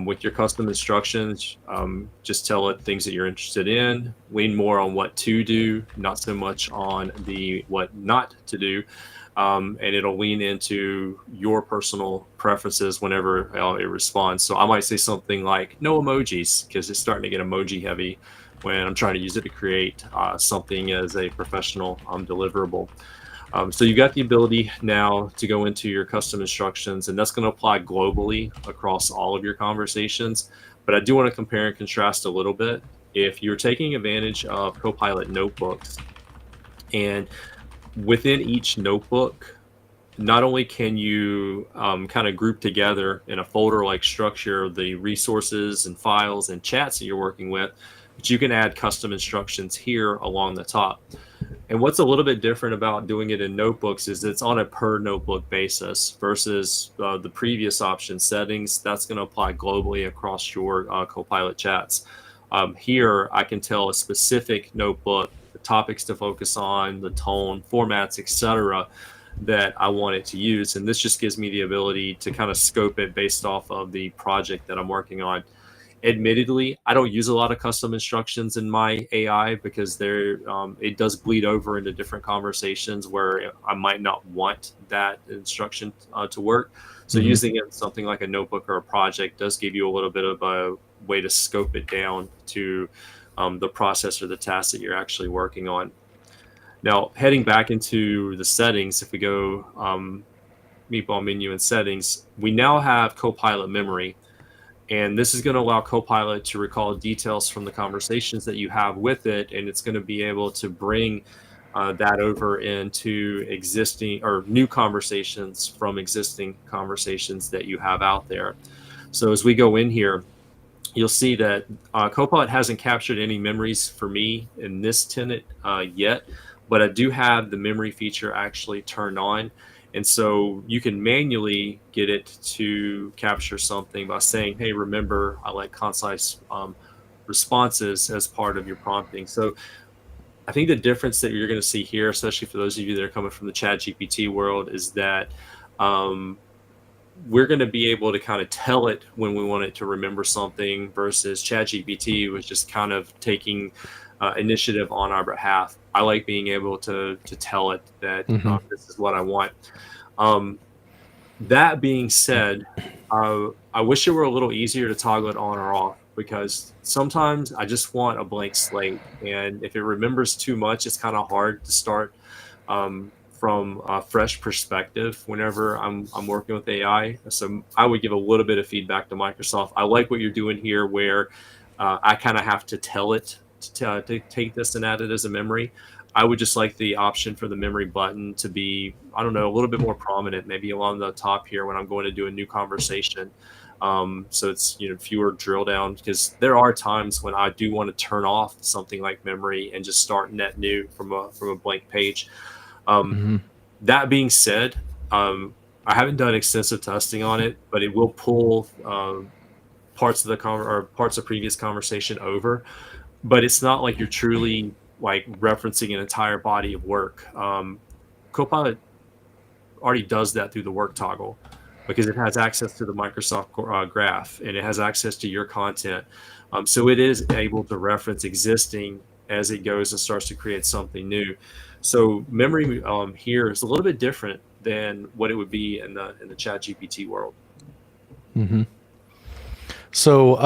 With your custom instructions, just tell it things that you're interested in, lean more on what to do, not so much on the what not to do. And it'll lean into your personal preferences whenever it responds. So I might say something like no emojis, because it's starting to get emoji heavy when I'm trying to use it to create something as a professional deliverable. So you got the ability now to go into your custom instructions, and that's going to apply globally across all of your conversations. But I do want to compare and contrast a little bit. If you're taking advantage of Copilot notebooks, and within each notebook, not only can you kind of group together in a folder-like structure the resources and files and chats that you're working with, but you can add custom instructions here along the top. And what's a little bit different about doing it in notebooks is it's on a per notebook basis versus the previous option settings. That's going to apply globally across your Copilot chats. Here, I can tell a specific notebook, the topics to focus on, the tone, formats, etc., that I want it to use. And this just gives me the ability to kind of scope it based off of the project that I'm working on. Admittedly, I don't use a lot of custom instructions in my AI because it does bleed over into different conversations where I might not want that instruction to work. So using it in something like a notebook or a project does give you a little bit of a way to scope it down to the process or the task that you're actually working on. Now, heading back into the settings, if we go meatball menu and settings, we now have Copilot memory. And this is going to allow Copilot to recall details from the conversations that you have with it. And it's going to be able to bring that over into existing or new conversations from existing conversations that you have out there. So as we go in here, you'll see that Copilot hasn't captured any memories for me in this tenant yet, but I do have the memory feature actually turned on. And so you can manually get it to capture something by saying, hey, remember, I like concise responses as part of your prompting. So I think the difference that you're going to see here, especially for those of you that are coming from the ChatGPT world, is that we're going to be able to kind of tell it when we want it to remember something versus ChatGPT was just kind of taking initiative on our behalf. I like being able to tell it that this is what I want. That being said, I wish it were a little easier to toggle it on or off, because sometimes I just want a blank slate. And if it remembers too much, it's kind of hard to start from a fresh perspective whenever I'm working with AI. So I would give a little bit of feedback to Microsoft. I like what you're doing here where I kind of have to tell it to take this and add it as a memory. I would just like the option for the memory button to be, I don't know, a little bit more prominent, maybe along the top here when I'm going to do a new conversation. So it's fewer drill downs, because there are times when I do want to turn off something like memory and just start net new from a blank page. That being said, I haven't done extensive testing on it, but it will pull parts of parts of previous conversation over. But it's not like you're truly like referencing an entire body of work. Copilot already does that through the work toggle because it has access to the Microsoft graph and it has access to your content. So it is able to reference existing as it goes and starts to create something new. So memory here is a little bit different than what it would be in the ChatGPT world. Mm-hmm. So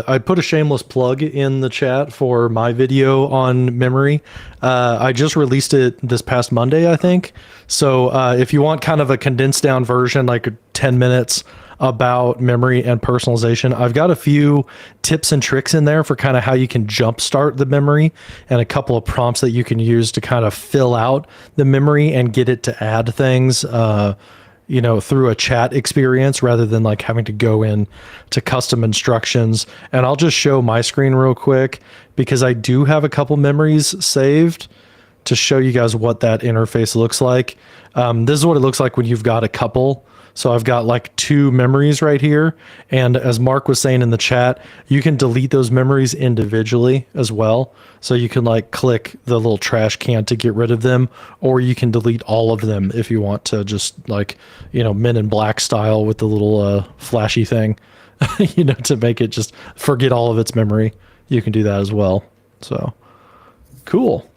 I put a shameless plug in the chat for my video on memory. I just released it this past Monday, I think. So if you want kind of a condensed down version, like 10 minutes about memory and personalization, I've got a few tips and tricks in there for kind of how you can jumpstart the memory and a couple of prompts that you can use to kind of fill out the memory and get it to add things through a chat experience rather than like having to go in to custom instructions. And I'll just show my screen real quick because I do have a couple memories saved to show you guys what that interface looks like. This is what it looks like when you've got a couple. So I've got like 2 memories right here. And as Mark was saying in the chat, you can delete those memories individually as well. So you can like click the little trash can to get rid of them, or you can delete all of them if you want to, just like, Men in Black style with the little flashy thing, to make it just forget all of its memory. You can do that as well. So cool.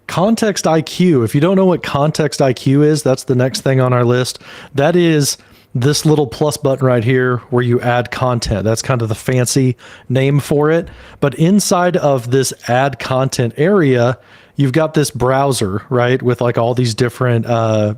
Context IQ. If you don't know what context IQ is, that's the next thing on our list. That is this little plus button right here where you add content. That's kind of the fancy name for it. But inside of this add content area, you've got this browser, right, with like all these different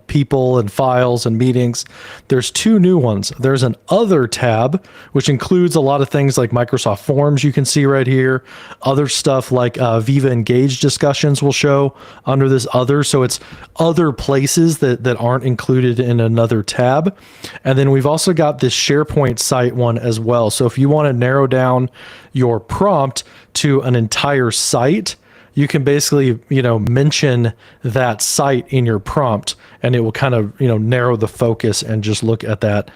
people and files and meetings. There's 2 new ones. There's an other tab, which includes a lot of things like Microsoft Forms you can see right here. Other stuff like Viva Engage discussions will show under this other. So it's other places that aren't included in another tab. And then we've also got this SharePoint site one as well. So if you want to narrow down your prompt to an entire site, you can basically, mention that site in your prompt, and it will kind of, narrow the focus and just look at that,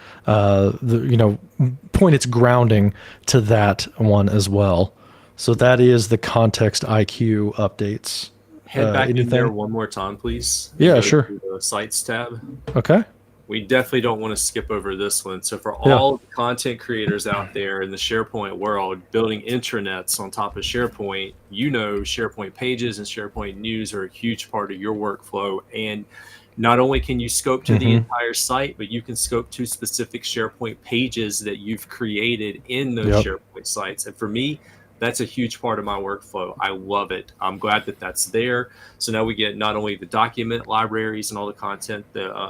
point its grounding to that one as well. So that is the context IQ updates. Head back in there one more time, please. Yeah, Go sure. to the Sites tab. Okay. We definitely don't want to skip over this one. So for all the content creators out there in the SharePoint world, building intranets on top of SharePoint, SharePoint pages and SharePoint news are a huge part of your workflow. And not only can you scope to the entire site, but you can scope to specific SharePoint pages that you've created in those SharePoint sites. And for me, that's a huge part of my workflow. I love it. I'm glad that that's there. So now we get not only the document libraries and all the content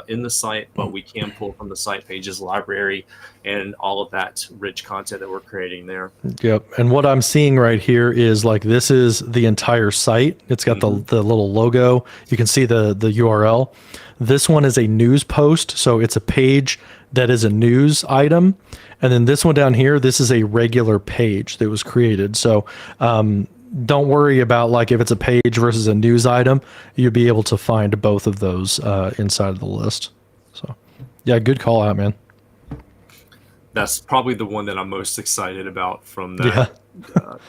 in the site, but we can pull from the site pages library and all of that rich content that we're creating there. Yep. And what I'm seeing right here is like, this is the entire site. It's got the little logo. You can see the URL. This one is a news post. So it's a page that is a news item. And then this one down here, this is a regular page that was created. So don't worry about like if it's a page versus a news item, you'll be able to find both of those inside of the list. So yeah, good call out, man. That's probably the one that I'm most excited about from that,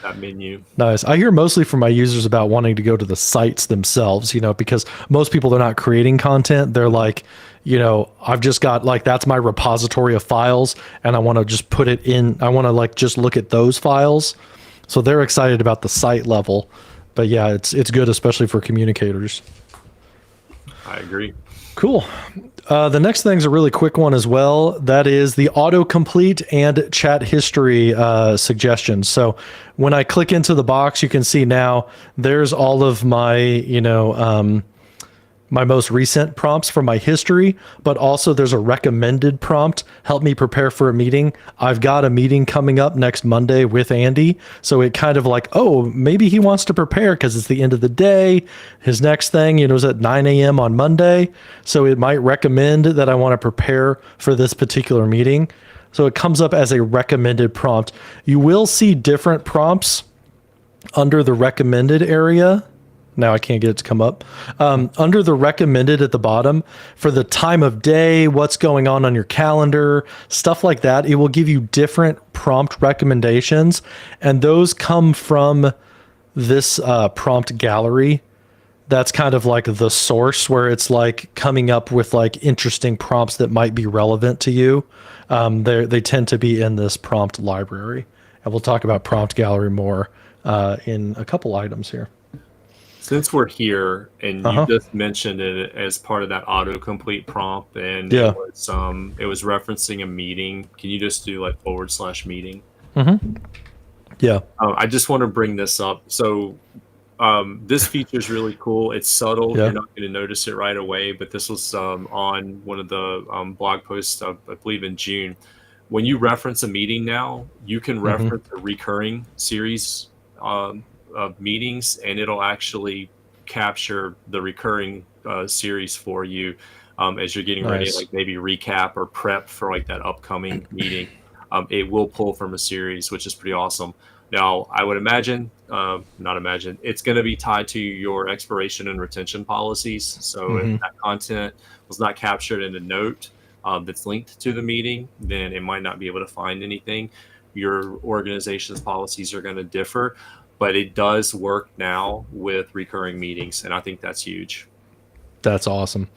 that menu. Nice. I hear mostly from my users about wanting to go to the sites themselves, because most people, they're not creating content. They're like, I've just got like, that's my repository of files and I want to just put it in. I want to like, just look at those files. So they're excited about the site level, but yeah, it's good, especially for communicators. I agree. Cool. The next thing's a really quick one as well. That is the autocomplete and chat history suggestions. So when I click into the box, you can see now there's all of my, my most recent prompts from my history, but also there's a recommended prompt. Help me prepare for a meeting. I've got a meeting coming up next Monday with Andy. So it kind of like, oh, maybe he wants to prepare because it's the end of the day. His next thing, is at 9 a.m. on Monday. So it might recommend that I want to prepare for this particular meeting. So it comes up as a recommended prompt. You will see different prompts under the recommended area. Now I can't get it to come up. Under the recommended at the bottom, for the time of day, what's going on your calendar, stuff like that, it will give you different prompt recommendations. And those come from this prompt gallery, that's kind of like the source where it's like coming up with like interesting prompts that might be relevant to you. They tend to be in this prompt library. And we'll talk about prompt gallery more in a couple items here. Since we're here and you just mentioned it as part of that autocomplete prompt, and it was referencing a meeting, can you just do like /meeting? Yeah. I just want to bring this up. So this feature is really cool. It's subtle. You're not going to notice it right away, but this was on one of the blog posts, I believe in June. When you reference a meeting now, you can reference a recurring series of meetings, and it'll actually capture the recurring series for you as you're getting ready, like maybe recap or prep for like that upcoming meeting. It will pull from a series, which is pretty awesome. Now, I would imagine, it's going to be tied to your expiration and retention policies. So if that content was not captured in a note that's linked to the meeting, then it might not be able to find anything. Your organization's policies are going to differ, but it does work now with recurring meetings, and I think that's huge. That's awesome.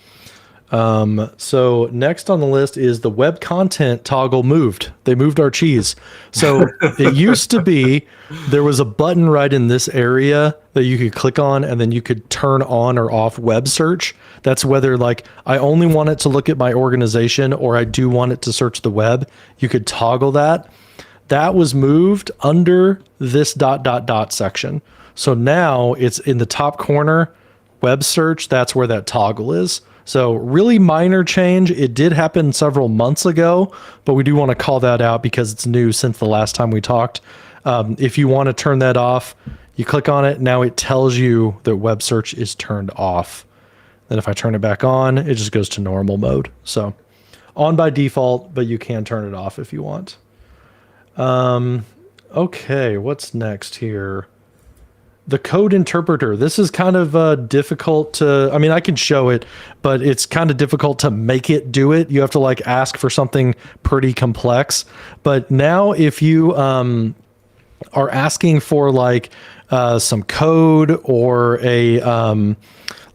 So next on the list is the web content toggle moved. They moved our cheese. So it used to be there was a button right in this area that you could click on, and then you could turn on or off web search. That's whether like I only want it to look at my organization or I do want it to search the web. You could toggle that. That was moved under this ... section. So now it's in the top corner, web search. That's where that toggle is. So really minor change. It did happen several months ago, but we do want to call that out because it's new since the last time we talked. If you want to turn that off, you click on it. Now it tells you that web search is turned off. Then if I turn it back on, it just goes to normal mode. So on by default, but you can turn it off if you want. Okay, what's next here? The code interpreter. This is kind of difficult to, I mean, I can show it, but it's kind of difficult to make it do it. You have to like ask for something pretty complex. But now if you are asking for like some code or a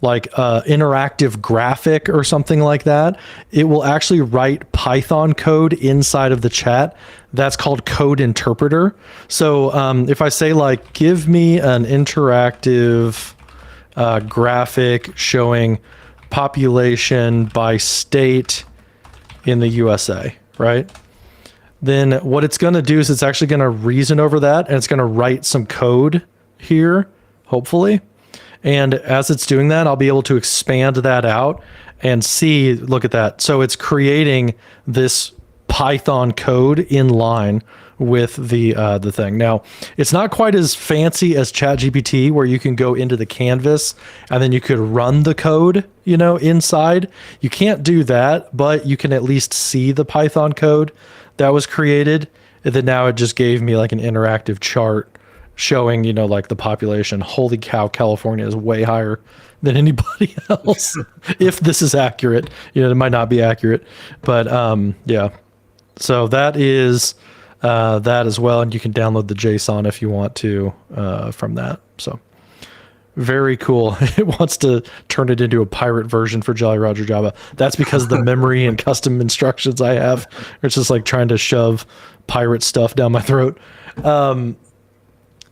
interactive graphic or something like that, it will actually write Python code inside of the chat. That's called code interpreter. So if I say like, give me an interactive graphic showing population by state in the USA, right? Then what it's going to do is it's actually going to reason over that, and it's going to write some code here, hopefully. And as it's doing that, I'll be able to expand that out and see, look at that. So it's creating this Python code in line with the thing. Now, it's not quite as fancy as ChatGPT, where you can go into the canvas and then you could run the code, you know, inside. You can't do that, but you can at least see the Python code that was created. And then now it just gave me like an interactive chart showing, you know, like the population. Holy cow, California is way higher than anybody else. If this is accurate, you know, it might not be accurate, but yeah. So that is that as well, and you can download the JSON if you want to from that. So very cool. It wants to turn it into a pirate version for Jolly Roger Java. That's because of the memory and custom instructions I have. It's just like trying to shove pirate stuff down my throat.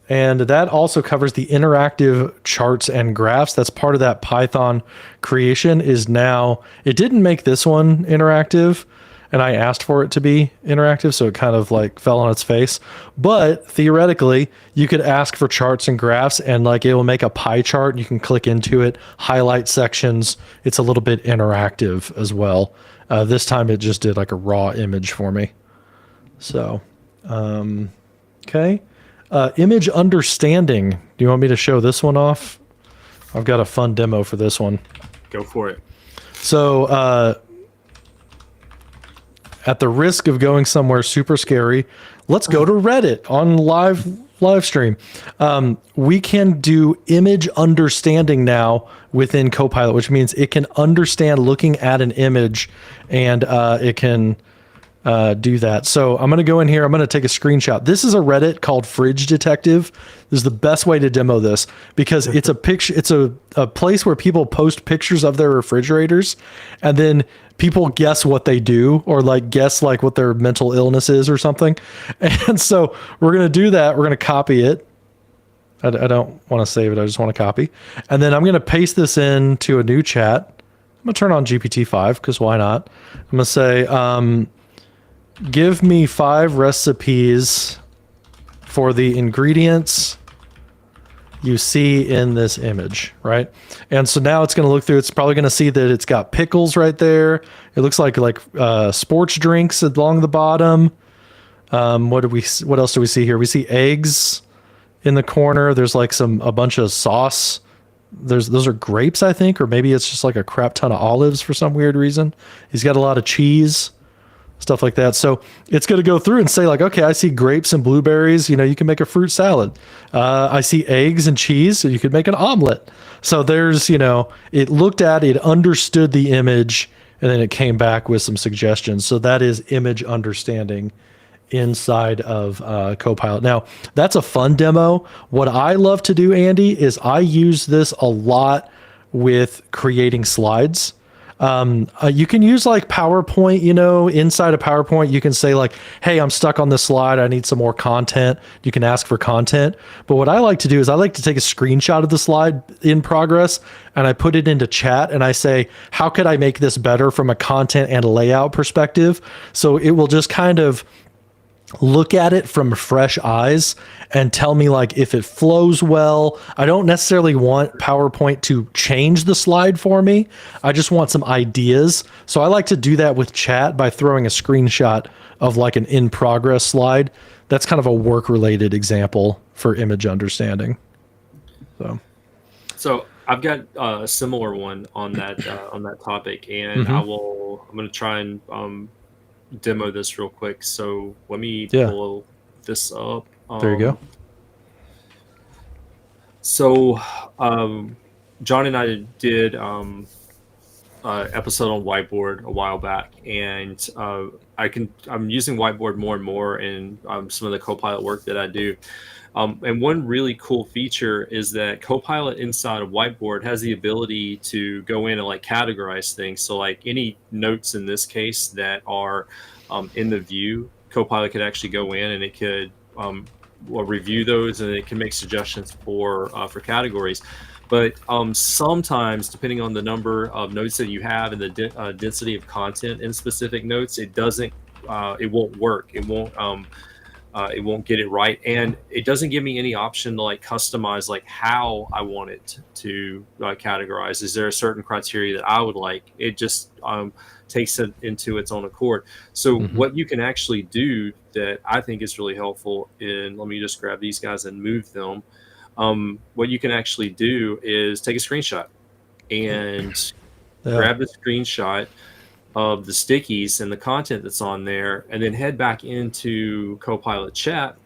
And that also covers the interactive charts and graphs. That's part of that Python creation is now, it didn't make this one interactive, and I asked for it to be interactive, so it kind of like fell on its face. But theoretically, you could ask for charts and graphs, and like it will make a pie chart. You can click into it, highlight sections. It's a little bit interactive as well. This time it just did like a raw image for me. So, okay. Image understanding. Do you want me to show this one off? I've got a fun demo for this one. Go for it. So, at the risk of going somewhere super scary, let's go to Reddit on live stream. We can do image understanding now within Copilot, which means it can understand looking at an image, and it can do that. So I'm going to go in here. I'm going to take a screenshot. This is a Reddit called Fridge Detective. This is the best way to demo this because it's a picture. It's a place where people post pictures of their refrigerators, and then people guess what they do, or like guess like what their mental illness is or something. And so we're going to do that. We're going to copy it. I don't want to save it. I just want to copy. And then I'm going to paste this into a new chat. I'm going to turn on GPT-5 because why not? I'm going to say, give me 5 recipes for the ingredients you see in this image, right? And so now it's going to look through. It's probably going to see that it's got pickles right there. It looks like sports drinks along the bottom. What else do we see here? We see eggs in the corner. There's like a bunch of sauce. Those are grapes, I think, or maybe it's just like a crap ton of olives for some weird reason. He's got a lot of cheese, stuff like that. So it's going to go through and say like, okay, I see grapes and blueberries. You can make a fruit salad. I see eggs and cheese, so you could make an omelet. So there's, it looked at, it understood the image, and then it came back with some suggestions. So that is image understanding inside of Copilot. Now, that's a fun demo. What I love to do, Andy, is I use this a lot with creating slides. You can use like PowerPoint, inside of PowerPoint, you can say like, hey, I'm stuck on this slide. I need some more content. You can ask for content. But what I like to do is I like to take a screenshot of the slide in progress and I put it into chat and I say, how could I make this better from a content and a layout perspective? So it will just kind of look at it from fresh eyes and tell me like if it flows well. I don't necessarily want PowerPoint to change the slide for me. I just want some ideas. So I like to do that with chat by throwing a screenshot of like an in progress slide. That's kind of a work related example for image understanding. So I've got a similar one on that topic, and I'm going to try and demo this real quick. So let me pull this up. There you go. So John and I did an episode on Whiteboard a while back, and I'm using Whiteboard more and more in some of the Copilot work that I do. And one really cool feature is that Copilot inside of Whiteboard has the ability to go in and like categorize things. So like any notes in this case that are in the view, Copilot could actually go in and it could review those, and it can make suggestions for categories. But sometimes, depending on the number of notes that you have and the density of content in specific notes, it won't work. It won't get it right, and it doesn't give me any option to like customize like how I want it to categorize. Is there a certain criteria that I would like? It just takes it into its own accord. So what you can actually do that I think is really helpful, and let me just grab these guys and move them. What you can actually do is take a screenshot and grab the screenshot of the stickies and the content that's on there, and then head back into Copilot chat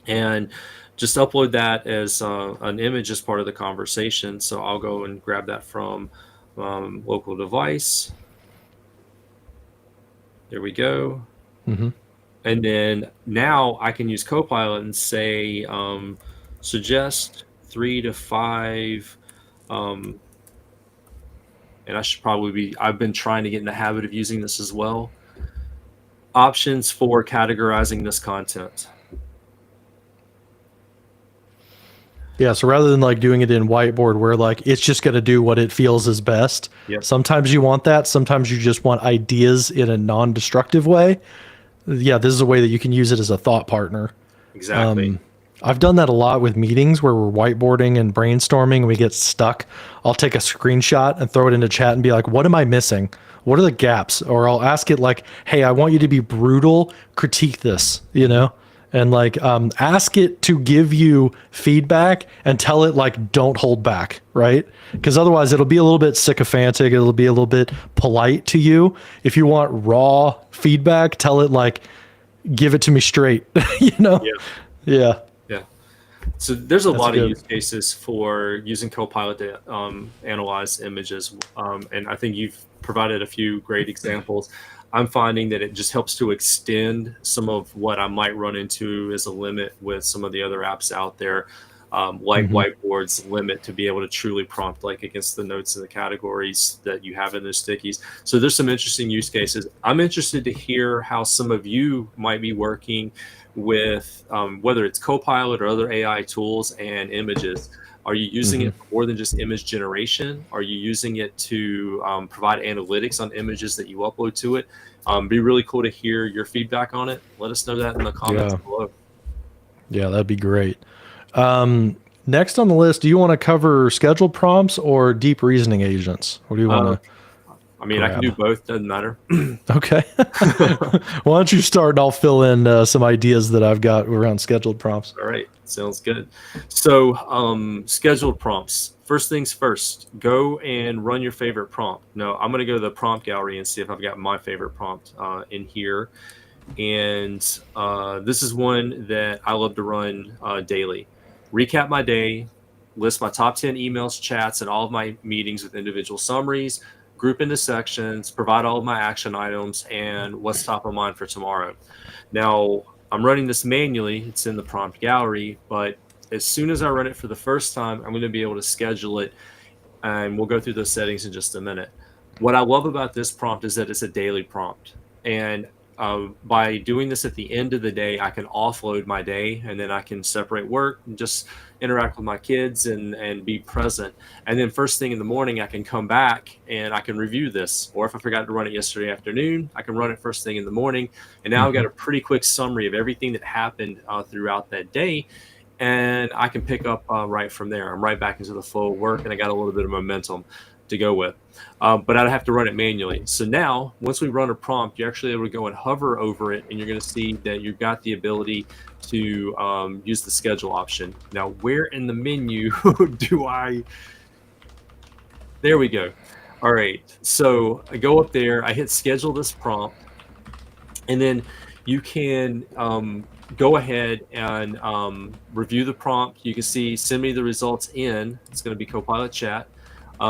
and just upload that as an image as part of the conversation. So I'll go and grab that from local device. There we go. And then now I can use Copilot and say, suggest 3 to 5 and I've been trying to get in the habit of using this as well, options for categorizing this content. Yeah, so rather than like doing it in Whiteboard where like it's just going to do what it feels is best, sometimes you want that. Sometimes you just want ideas in a non-destructive way. Yeah, this is a way that you can use it as a thought partner. Exactly. I've done that a lot with meetings where we're whiteboarding and brainstorming and we get stuck. I'll take a screenshot and throw it into chat and be like, what am I missing? What are the gaps? Or I'll ask it like, hey, I want you to be brutal, critique this, and like ask it to give you feedback and tell it like, don't hold back, right? Because otherwise it'll be a little bit sycophantic. It'll be a little bit polite to you. If you want raw feedback, tell it like, give it to me straight, Yeah. So there's a lot of use cases for using Copilot to analyze images, and I think you've provided a few great examples. I'm finding that it just helps to extend some of what I might run into as a limit with some of the other apps out there, like Whiteboard's limit to be able to truly prompt like against the notes and the categories that you have in those stickies. So there's some interesting use cases. I'm interested to hear how some of you might be working with whether it's Copilot or other AI tools and images. Are you using it for more than just image generation? Are you using it to provide analytics on images that you upload to it? Be really cool to hear your feedback on it. Let us know that in the comments below. Yeah, that'd be great. Next on the list, do you want to cover scheduled prompts or deep reasoning agents? What do you want to? I mean, I can do both. Doesn't matter. Okay. Why don't you start and I'll fill in some ideas that I've got around scheduled prompts. All right. Sounds good. So scheduled prompts. First things first, go and run your favorite prompt. Now, I'm going to go to the prompt gallery and see if I've got my favorite prompt in here. And this is one that I love to run daily. Recap my day, list my top 10 emails, chats, and all of my meetings with individual summaries, group into sections, provide all of my action items, and what's top of mind for tomorrow. Now, I'm running this manually. It's in the prompt gallery, but as soon as I run it for the first time, I'm going to be able to schedule it, and we'll go through those settings in just a minute. What I love about this prompt is that it's a daily prompt, and by doing this at the end of the day, I can offload my day, and then I can separate work and just interact with my kids and be present. And then first thing in the morning, I can come back and I can review this. Or if I forgot to run it yesterday afternoon, I can run it first thing in the morning. And now I've got a pretty quick summary of everything that happened throughout that day. And I can pick up right from there. I'm right back into the flow of work, and I got a little bit of momentum to go with. But I'd have to run it manually. So now, once we run a prompt, you're actually able to go and hover over it, and you're going to see that you've got the ability to use the schedule option. Now, where in the menu do I... There we go. All right. So I go up there, I hit schedule this prompt, and then you can go ahead and review the prompt. You can see, send me the results in. It's going to be Copilot chat.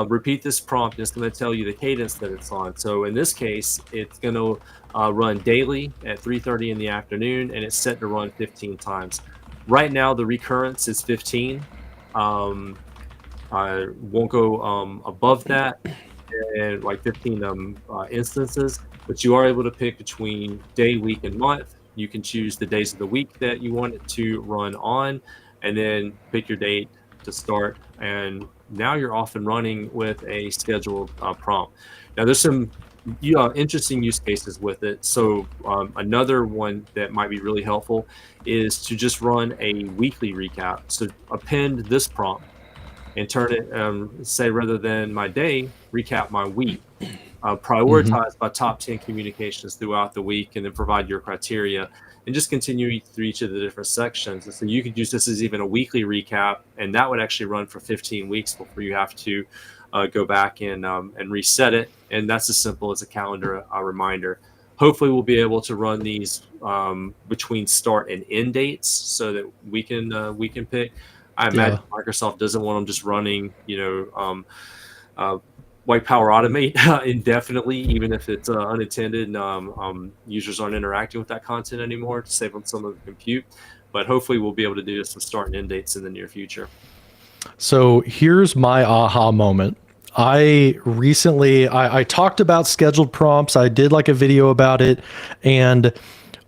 Repeat this prompt, and it's going to tell you the cadence that it's on. So in this case, it's going to run daily at 3:30 in the afternoon, and it's set to run 15 times. Right now, the recurrence is 15. I won't go above that, and like 15 instances, but you are able to pick between day, week, and month. You can choose the days of the week that you want it to run on, and then pick your date to start, and now you're off and running with a scheduled prompt. Now there's some interesting use cases with it. So another one that might be really helpful is to just run a weekly recap. So append this prompt and turn it, say rather than my day, recap my week. Prioritize by top 10 communications throughout the week, and then provide your criteria, and just continue through each of the different sections. And so you could use this as even a weekly recap, and that would actually run for 15 weeks before you have to go back and reset it. And that's as simple as a calendar reminder. Hopefully we'll be able to run these between start and end dates so that we can pick. I imagine Microsoft doesn't want them just running, White Power Automate indefinitely, even if it's unintended and users aren't interacting with that content anymore, to save on some of the compute. But hopefully we'll be able to do some start and end dates in the near future. So here's my aha moment. I recently, I talked about scheduled prompts. I did like a video about it, and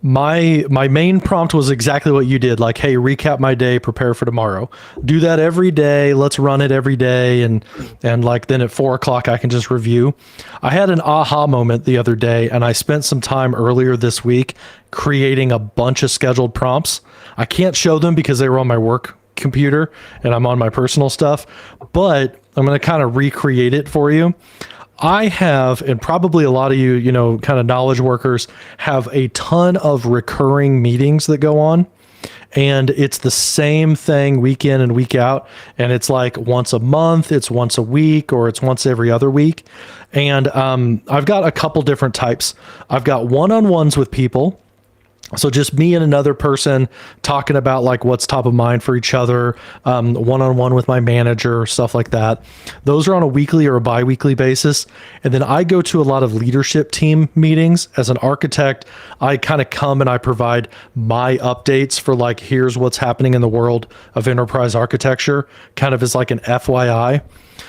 my main prompt was exactly what you did. Like, hey, recap my day, prepare for tomorrow. Do that every day. Let's run it every day. And like, then at 4 o'clock, I can just review. I had an aha moment the other day, and I spent some time earlier this week creating a bunch of scheduled prompts. I can't show them because they were on my work computer and I'm on my personal stuff, but I'm going to kind of recreate it for you. I have, and probably a lot of you, kind of knowledge workers, have a ton of recurring meetings that go on, and it's the same thing week in and week out. And it's like once a month, it's once a week, or it's once every other week. And I've got a couple different types. I've got one-on-ones with people. So just me and another person talking about like what's top of mind for each other, one-on-one with my manager, stuff like that. Those are on a weekly or a bi-weekly basis. And then I go to a lot of leadership team meetings. As an architect, I kind of come and I provide my updates for like, here's what's happening in the world of enterprise architecture, kind of as like an FYI.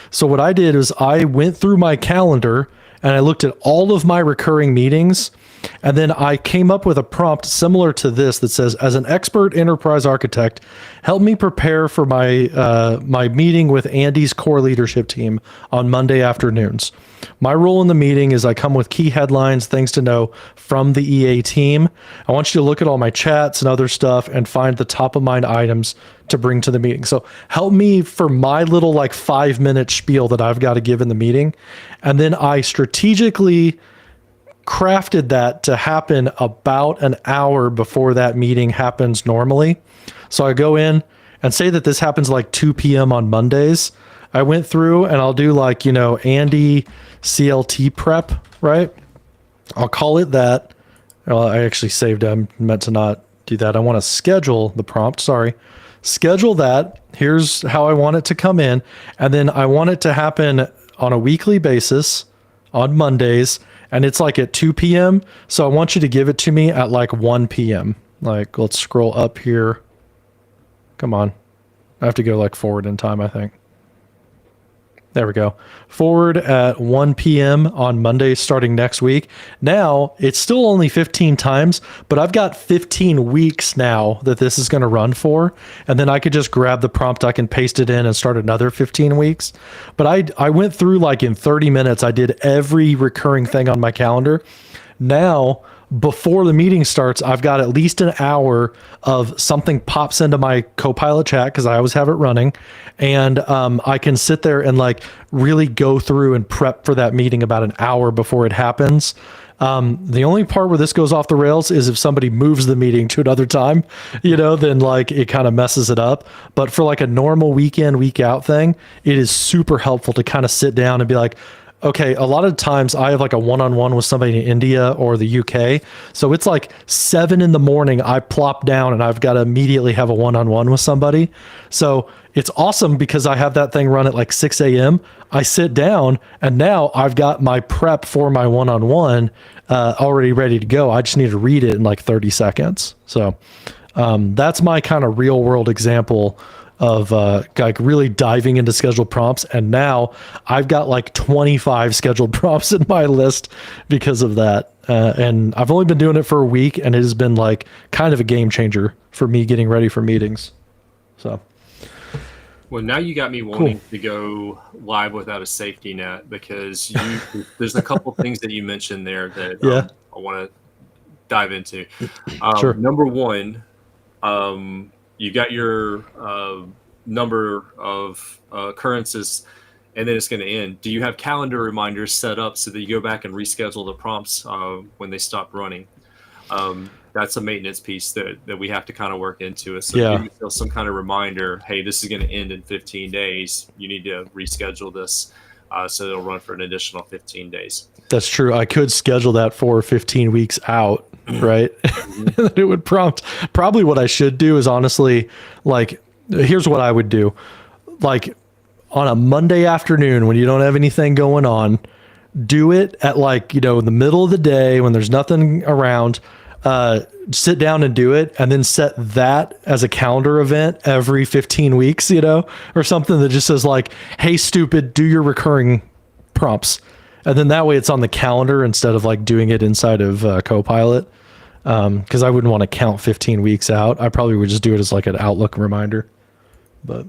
So what I did is I went through my calendar and I looked at all of my recurring meetings. And then I came up with a prompt similar to this that says, as an expert enterprise architect, help me prepare for my meeting with Andy's core leadership team on Monday afternoons. My role in the meeting is I come with key headlines, things to know from the EA team. I want you to look at all my chats and other stuff and find the top of mind items to bring to the meeting. So help me for my little like 5-minute spiel that I've got to give in the meeting. And then I strategically crafted that to happen about an hour before that meeting happens normally. So I go in and say that this happens like 2 p.m. on Mondays. I went through and I'll do like, Andy CLT prep, right? I'll call it that. Well, I actually saved it. I meant to not do that. I want to schedule the prompt. Sorry. Schedule that. Here's how I want it to come in. And then I want it to happen on a weekly basis on Mondays. And it's like at 2 p.m. So I want you to give it to me at like 1 p.m. Like, let's scroll up here. Come on. I have to go like forward in time, I think. There we go. Forward at 1 p.m. on Monday starting next week. Now, it's still only 15 times, but I've got 15 weeks now that this is going to run for. And then I could just grab the prompt, I can paste it in and start another 15 weeks. But I went through like in 30 minutes, I did every recurring thing on my calendar. Now, before the meeting starts, I've got at least an hour of something pops into my Copilot chat because I always have it running. And I can sit there and like really go through and prep for that meeting about an hour before it happens. The only part where this goes off the rails is if somebody moves the meeting to another time, then like it kind of messes it up. But for like a normal week in, week out thing, it is super helpful to kind of sit down and be like, okay, a lot of times I have like a one-on-one with somebody in India or the UK. So it's like 7 a.m. I plop down and I've got to immediately have a one-on-one with somebody. So it's awesome because I have that thing run at like 6 a.m. I sit down and now I've got my prep for my one-on-one already ready to go. I just need to read it in like 30 seconds. So that's my kind of real world example of like really diving into scheduled prompts. And now I've got like 25 scheduled prompts in my list because of that. And I've only been doing it for a week and it has been like kind of a game changer for me getting ready for meetings. So. Well, now you got me wanting to go live without a safety net because there's a couple things that you mentioned there that I want to dive into. Sure. Number one, you got your number of occurrences, and then it's going to end. Do you have calendar reminders set up so that you go back and reschedule the prompts when they stop running? That's a maintenance piece that we have to kind of work into. So give yourself some kind of reminder, hey, this is going to end in 15 days. You need to reschedule this so it'll run for an additional 15 days. That's true. I could schedule that for 15 weeks out. Right. It would prompt. Probably what I should do is honestly, like, here's what I would do. Like on a Monday afternoon when you don't have anything going on, do it at like, in the middle of the day when there's nothing around, sit down and do it and then set that as a calendar event every 15 weeks, or something that just says like, hey, stupid, do your recurring prompts. And then that way it's on the calendar instead of like doing it inside of Copilot. Because I wouldn't want to count 15 weeks out. I probably would just do it as like an Outlook reminder. But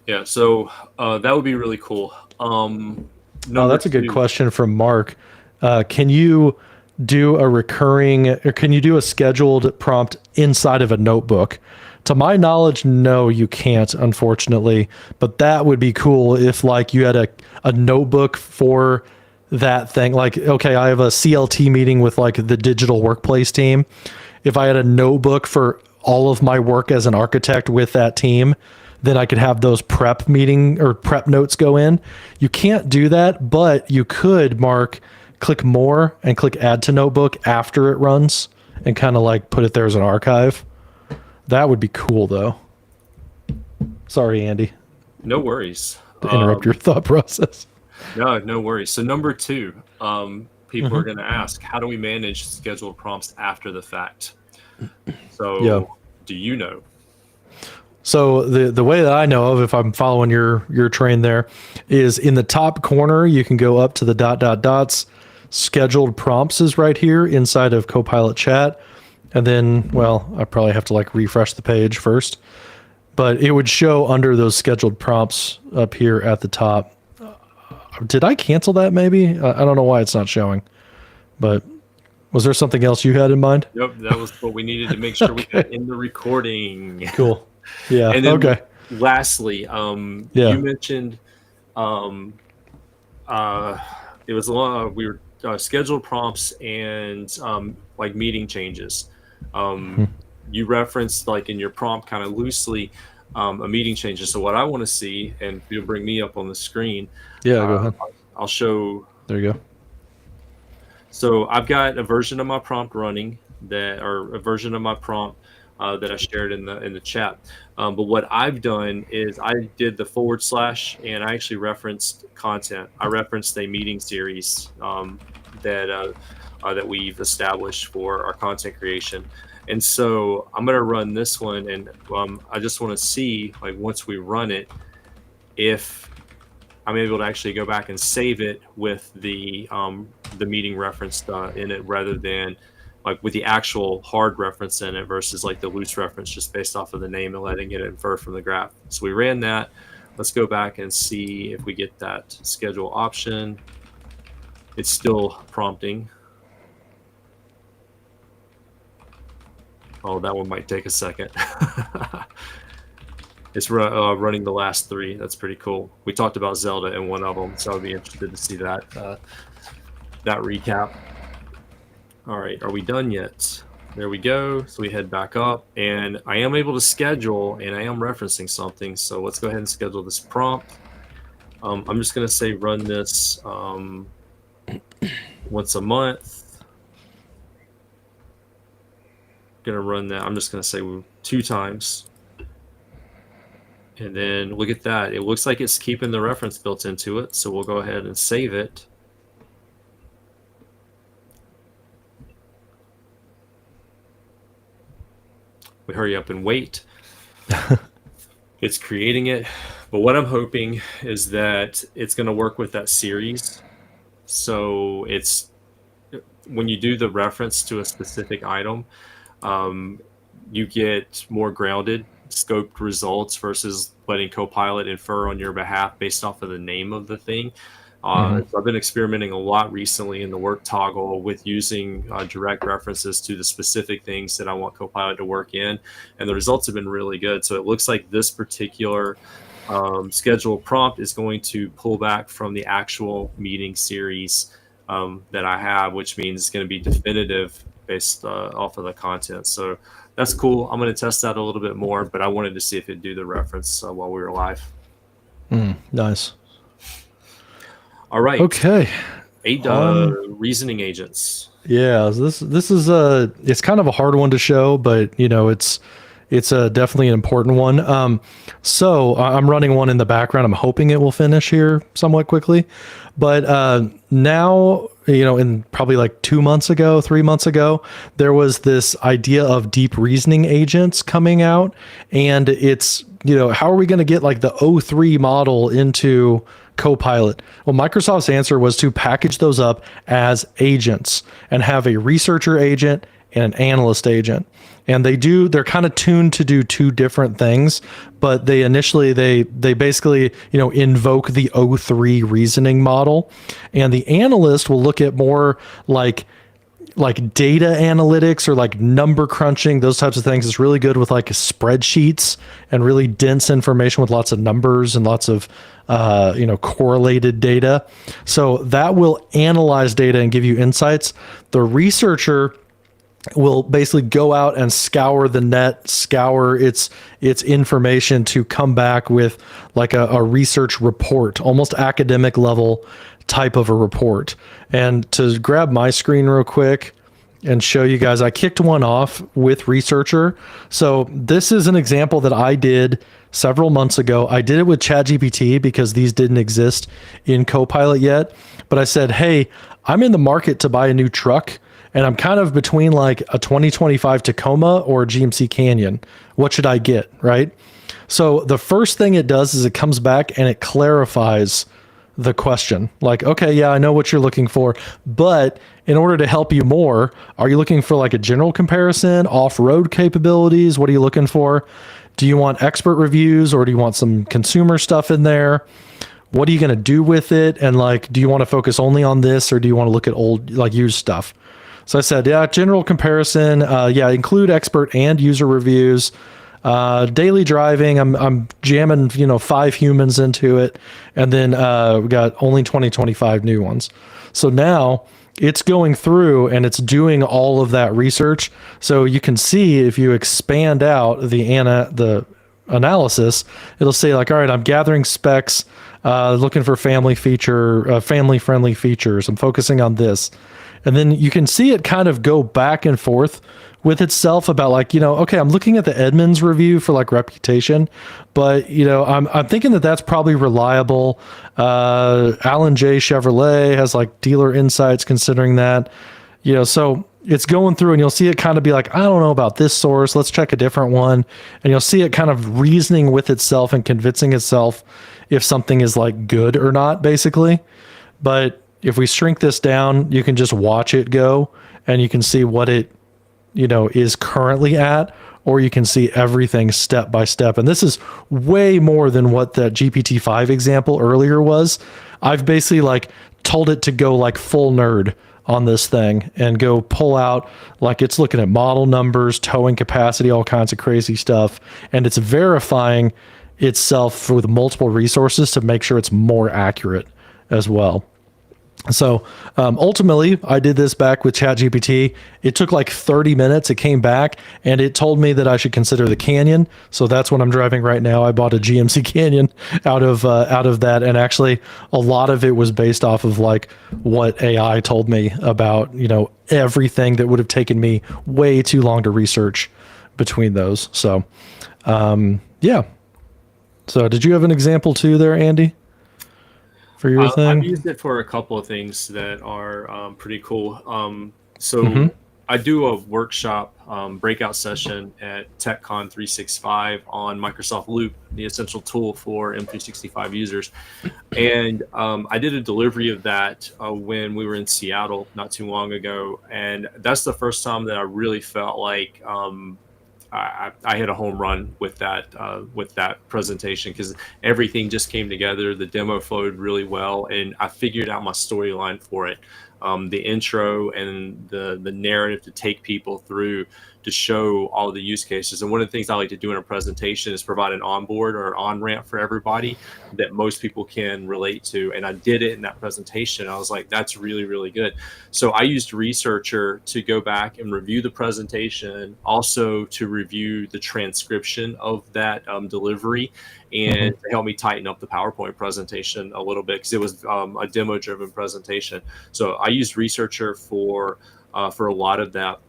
yeah, so that would be really cool. That's a good question from Mark. Can you do a scheduled prompt inside of a notebook? To my knowledge, no, you can't, unfortunately. But that would be cool if like you had a notebook for that thing. Like, okay, I have a CLT meeting with like the digital workplace team. If I had a notebook for all of my work as an architect with that team, then I could have those prep notes go in. You can't do that, but you could, Mark, click more and click add to notebook after it runs. and kind of like put it there as an archive. That would be cool though. Sorry, Andy, No worries. to interrupt your thought process. No worries. So number 2, people are going to ask, how do we manage scheduled prompts after the fact? So do you know? So the way that I know of, if I'm following your train there, is in the top corner, you can go up to the ... scheduled prompts is right here inside of Copilot chat. And then, well, I probably have to like refresh the page first, but it would show under those scheduled prompts up here at the top. Did I cancel that maybe? I don't know why it's not showing, but was there something else you had in mind? Nope, that was what we needed to make sure we got in the recording. Cool. Yeah. And then Okay. lastly, you mentioned it was we were scheduled prompts and like meeting changes. You referenced like in your prompt kind of loosely a meeting changes. So what I want to see, and you'll bring me up on the screen. Yeah, go ahead. I'll show. There you go. So I've got a version of my prompt running that I shared in the chat. But what I've done is I did the / and I actually referenced content. I referenced a meeting series that we've established for our content creation. And so I'm going to run this one, and I just want to see, like, once we run it, if I'm able to actually go back and save it with the meeting reference in it, rather than like with the actual hard reference in it versus like the loose reference just based off of the name and letting it infer from the graph. So we ran that. Let's go back and see if we get that schedule option. It's still prompting. Oh, that one might take a second. It's running the last 3. That's pretty cool. We talked about Zelda in one of them, so I'd be interested to see that that recap. All right, are we done yet? There we go. So we head back up, and I am able to schedule, and I am referencing something. So let's go ahead and schedule this prompt. I'm just going to say run this once a month. Going to run that. I'm just going to say 2 times. And then look at that. It looks like it's keeping the reference built into it. So we'll go ahead and save it. We hurry up and wait. It's creating it. But what I'm hoping is that it's going to work with that series. So it's when you do the reference to a specific item, you get more grounded, scoped results versus letting Copilot infer on your behalf based off of the name of the thing. So I've been experimenting a lot recently in the work toggle with using direct references to the specific things that I want Copilot to work in, and the results have been really good. So it looks like this particular schedule prompt is going to pull back from the actual meeting series that I have, which means it's going to be definitive based off of the content. So that's cool. I'm going to test that a little bit more, but I wanted to see if it'd do the reference while we were live. Nice. All right. Okay. 8 reasoning agents. Yeah, this is it's kind of a hard one to show, but you know it's definitely an important one. So I'm running one in the background. I'm hoping it will finish here somewhat quickly, but now, you know, in probably like 2 months ago, 3 months ago, there was this idea of deep reasoning agents coming out, and it's, you know, how are we going to get like the O3 model into Copilot? Well, Microsoft's answer was to package those up as agents and have a researcher agent and an analyst agent. And they're kind of tuned to do 2 different things, but they basically, you know, invoke the O3 reasoning model. And the analyst will look at more like data analytics or like number crunching, those types of things. It's really good with like spreadsheets and really dense information with lots of numbers and lots of correlated data. So that will analyze data and give you insights. The researcher will basically go out and scour the net, scour its information to come back with like a research report, almost academic level type of a report. And to grab my screen real quick, and show you guys. I kicked one off with Researcher. So this is an example that I did several months ago. I did it with ChatGPT because these didn't exist in Copilot yet. But I said, hey, I'm in the market to buy a new truck, and I'm kind of between like a 2025 Tacoma or a GMC Canyon. What should I get, right? So the first thing it does is it comes back and it clarifies the question. Like, okay, yeah, I know what you're looking for, but in order to help you more, are you looking for like a general comparison, off-road capabilities? What are you looking for? Do you want expert reviews, or do you want some consumer stuff in there? What are you going to do with it? And like, do you want to focus only on this, or do you want to look at old, like used stuff? So I said, yeah, general comparison. Yeah, include expert and user reviews. Daily driving, I'm jamming 5 humans into it, and then we got only 2025 new ones. So now it's going through and it's doing all of that research. So you can see if you expand out the analysis, it'll say like, all right, I'm gathering specs, looking for family friendly features. I'm focusing on this. And then you can see it kind of go back and forth with itself about like, okay, I'm looking at the Edmunds review for like reputation, but I'm thinking that that's probably reliable. Alan J. Chevrolet has like dealer insights considering that, so it's going through and you'll see it kind of be like, I don't know about this source. Let's check a different one. And you'll see it kind of reasoning with itself and convincing itself if something is like good or not, basically. But if we shrink this down, you can just watch it go and you can see what it, is currently at, or you can see everything step by step. And this is way more than what that GPT-5 example earlier was. I've basically like told it to go like full nerd on this thing and go pull out, like it's looking at model numbers, towing capacity, all kinds of crazy stuff. And it's verifying itself with multiple resources to make sure it's more accurate as well. So ultimately, I did this back with ChatGPT. It took like 30 minutes. It came back and it told me that I should consider the Canyon. So that's what I'm driving right now. I bought a GMC Canyon out of that, and actually a lot of it was based off of like what AI told me about everything that would have taken me way too long to research between those. So yeah. So did you have an example too there, Andy? For your thing? I've used it for a couple of things that are pretty cool. So I do a workshop breakout session at TechCon 365 on Microsoft Loop, the essential tool for M365 users. And I did a delivery of that when we were in Seattle not too long ago. And that's the first time that I really felt like I hit a home run with that presentation, because everything just came together. The demo flowed really well, and I figured out my storyline for it. The intro and the narrative to take people through to show all the use cases. And one of the things I like to do in a presentation is provide an onboard or on-ramp for everybody that most people can relate to. And I did it in that presentation. I was like, that's really, really good. So I used Researcher to go back and review the presentation, also to review the transcription of that delivery, and to help me tighten up the PowerPoint presentation a little bit, because it was a demo-driven presentation. So I used Researcher for a lot of that.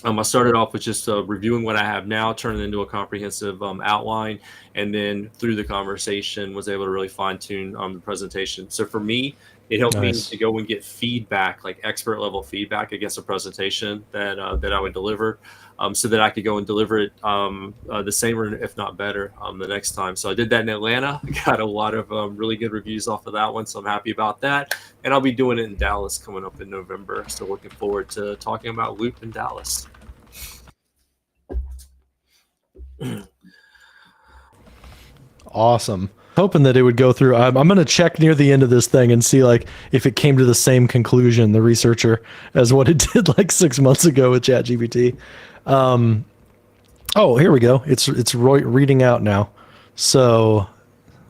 I started off with just reviewing what I have now, turning it into a comprehensive outline, and then through the conversation was able to really fine-tune the presentation. So for me, it helped me to go and get feedback, like expert level feedback against a presentation that I would deliver, so that I could go and deliver it the same or if not better the next time. So I did that in Atlanta. Got a lot of really good reviews off of that one, so I'm happy about that. And I'll be doing it in Dallas coming up in November. So looking forward to talking about Loop in Dallas. Awesome. Hoping that it would go through. I'm going to check near the end of this thing and see like if it came to the same conclusion, the Researcher, as what it did like 6 months ago with ChatGPT. Oh, here we go. It's reading out now. So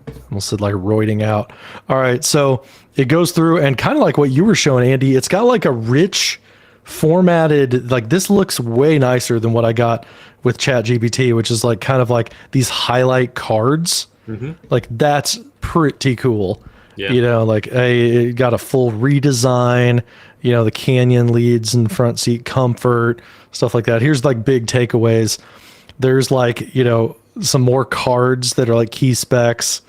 I almost said like roiding out. All right. So it goes through and kind of like what you were showing, Andy, it's got like a rich formatted, like this looks way nicer than what I got with ChatGPT, which is like kind of like these highlight cards. Like that's pretty cool. Yeah. Like it got a full redesign. the canyon leads and front seat comfort, stuff like that. Here's like big takeaways. There's like, some more cards that are like key specs.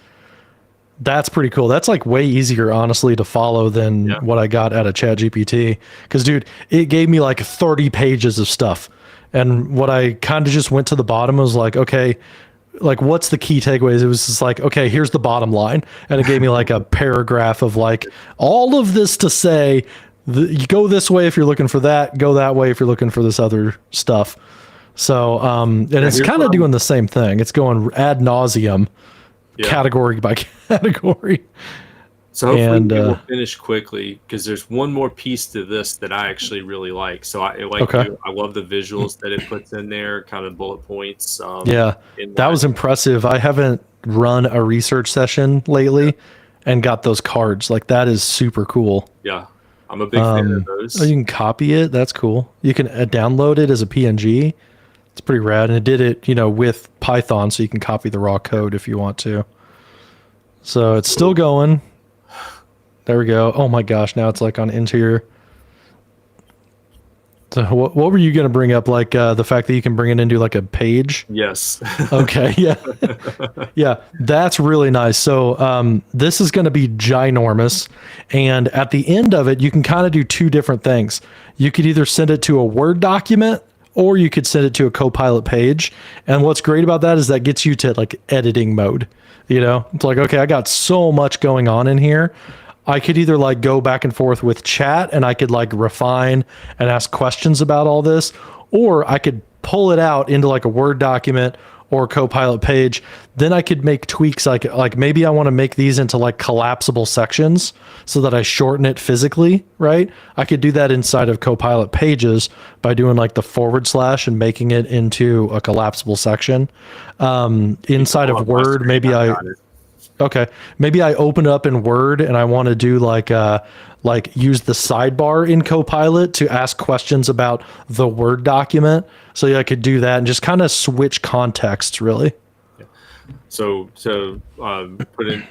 That's pretty cool. That's like way easier, honestly, to follow than what I got out of ChatGPT. Because, dude, it gave me like 30 pages of stuff. And what I kind of just went to the bottom was like, okay, like what's the key takeaways? It was just like, okay, here's the bottom line. And it gave me like a paragraph of like all of this to say, you go this way if you're looking for that, go that way if you're looking for this other stuff. So, and it's kind of doing the same thing. It's going ad nauseum, category by category. So hopefully we'll finish quickly, because there's one more piece to this that I actually really like. So I love the visuals that it puts in there, kind of bullet points. That was impressive. I haven't run a research session lately and got those cards. Like that is super cool. Yeah, I'm a big fan of those. You can copy it. That's cool. You can download it as a PNG. It's pretty rad. And it did it, with Python, so you can copy the raw code if you want to. So it's still going. There we go. Oh my gosh, now it's like on interior. So what were you going to bring up? Like the fact that you can bring it into like a page? Yes. Okay, yeah. Yeah, that's really nice. So this is going to be ginormous. And at the end of it, you can kind of do two different things. You could either send it to a Word document, or you could send it to a Copilot page. And what's great about that is that gets you to like editing mode. It's like, okay, I got so much going on in here. I could either like go back and forth with chat and I could like refine and ask questions about all this, or I could pull it out into like a Word document or Copilot page. Then I could make tweaks like maybe I want to make these into like collapsible sections so that I shorten it physically, right? I could do that inside of Copilot pages by doing like the / and making it into a collapsible section. Inside of Word, maybe maybe I open it up in Word and I want to do like use the sidebar in Copilot to ask questions about the Word document. So I could do that and just kind of switch contexts, really. Yeah. So put it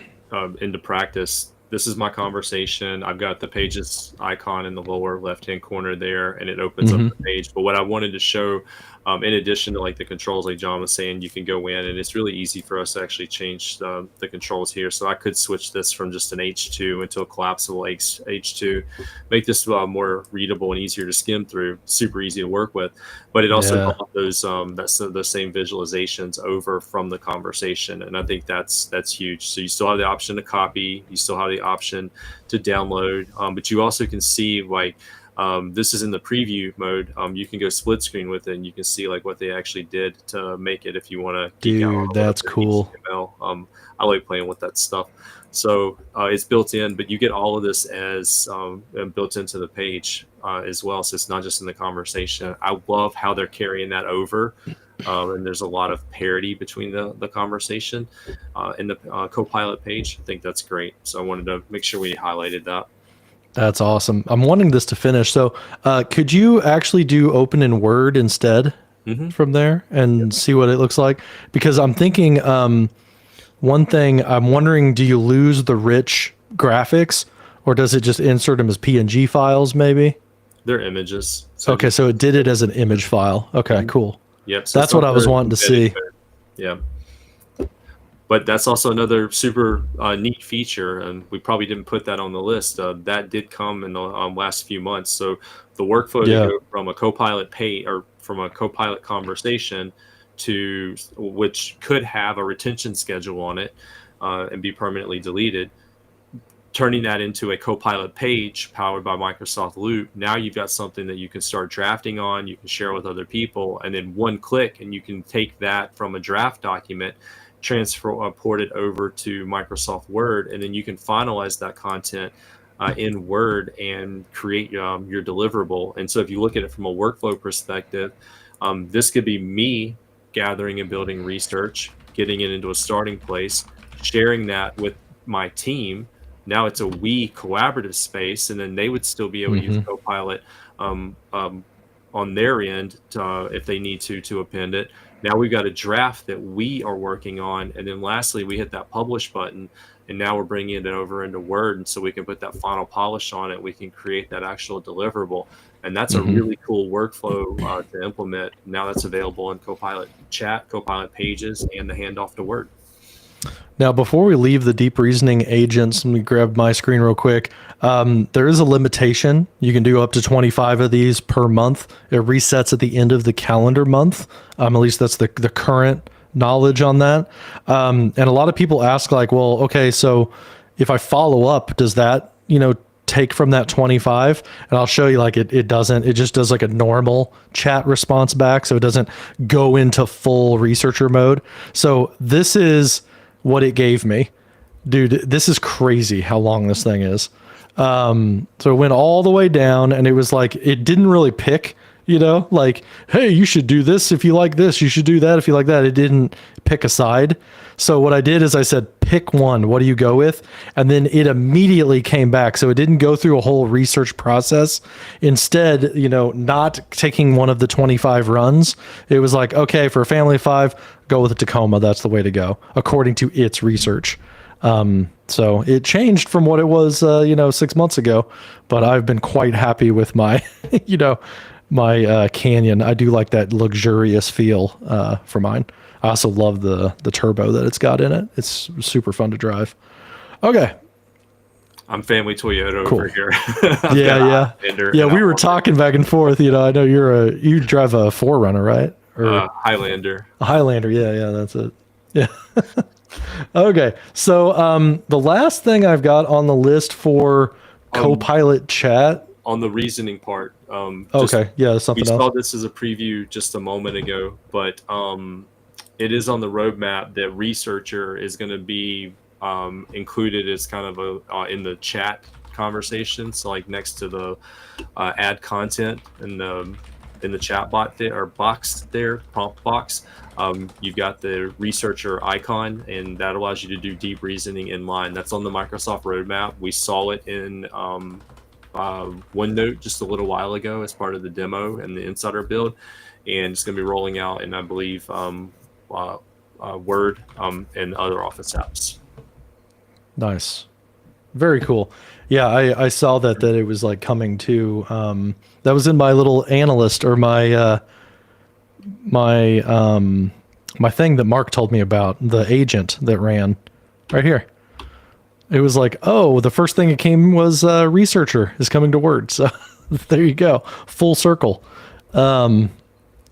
into practice. This is my conversation. I've got the pages icon in the lower left-hand corner there, and it opens up the page. But what I wanted to show, in addition to like the controls, like John was saying, you can go in and it's really easy for us to actually change the controls here. So I could switch this from just an H2 into a collapsible H2, make this more readable and easier to skim through, super easy to work with. But it also brought those those same visualizations over from the conversation. And I think that's huge. So you still have the option to copy, you still have the option to download, but you also can see like, this is in the preview mode. You can go split screen with it and you can see like what they actually did to make it if you want to. Dude, that's cool. HTML. I like playing with that stuff. So it's built in, but you get all of this as built into the page as well. So it's not just in the conversation. I love how they're carrying that over. And there's a lot of parity between the conversation in the Copilot page. I think that's great. So I wanted to make sure we highlighted that. That's awesome. I'm wanting this to finish. So could you actually do open in Word instead from there and see what it looks like? Because I'm thinking one thing, I'm wondering, do you lose the rich graphics or does it just insert them as PNG files maybe? They're images. So so it did it as an image file. Okay, cool. Yep. So that's what I was wanting to see. Yeah. But that's also another super neat feature, and we probably didn't put that on the list. That did come in the last few months. So the workflow to go from a Copilot pay or from a Copilot conversation to which could have a retention schedule on it and be permanently deleted, turning that into a Copilot page powered by Microsoft Loop. Now you've got something that you can start drafting on, you can share with other people, and then one click, and you can take that from a draft document, port it over to Microsoft Word, and then you can finalize that content in Word and create your deliverable. And so if you look at it from a workflow perspective, this could be me gathering and building research, getting it into a starting place, sharing that with my team. Now it's a we collaborative space, and then they would still be able to use Copilot on their end if they need to append it. Now we've got a draft that we are working on, and then lastly we hit that publish button. and now we're bringing it over into Word, and so we can put that final polish on it. We can create that actual deliverable, and that's a really cool workflow to implement. Now that's available in Copilot Chat, Copilot Pages, and the handoff to Word. Now, before we leave the deep reasoning agents, let me grab my screen real quick. There is a limitation. You can do up to 25 of these per month. It resets at the end of the calendar month. At least that's the current knowledge on that. And a lot of people ask like, well, okay, so if I follow up, does that, take from that 25? And I'll show you like it doesn't. It just does like a normal chat response back. So it doesn't go into full researcher mode. So this is what it gave me. Dude, this is crazy how long this thing is. So it went all the way down, and it was like, it didn't really pick, like, hey, you should do this if you like this, you should do that if you like that. It didn't pick a side. So what I did is I said, pick one, what do you go with? And then it immediately came back. So it didn't go through a whole research process. Instead, not taking one of the 25 runs, it was like, okay, for a family of 5, go with a Tacoma. That's the way to go, according to its research. So it changed from what it was, 6 months ago, but I've been quite happy with my, my Canyon. I do like that luxurious feel for mine. I also love the turbo that it's got in it. It's super fun to drive. Okay. I'm family Toyota over here. Yeah. We were talking back and forth. I know you drive a 4Runner, right? Or Highlander. A Highlander. Yeah. That's it. Yeah. Okay. So the last thing I've got on the list for Copilot chat. On the reasoning part. Something else. We saw this as a preview just a moment ago, but it is on the roadmap that researcher is going to be included as kind of in the chat conversation. So like next to the add content in the chat bot there, or box there, prompt box, you've got the researcher icon, and that allows you to do deep reasoning in line. That's on the Microsoft roadmap. We saw it in OneNote just a little while ago as part of the demo and the insider build, and it's going to be rolling out in, I believe, Word and other Office apps. Nice. Very cool. Yeah, I saw that it was like coming to that was in my little Analyst, or my my thing that Mark told me about, the agent that ran right here. It was like, oh, the first thing it came was researcher is coming to Word. So there you go. Full circle.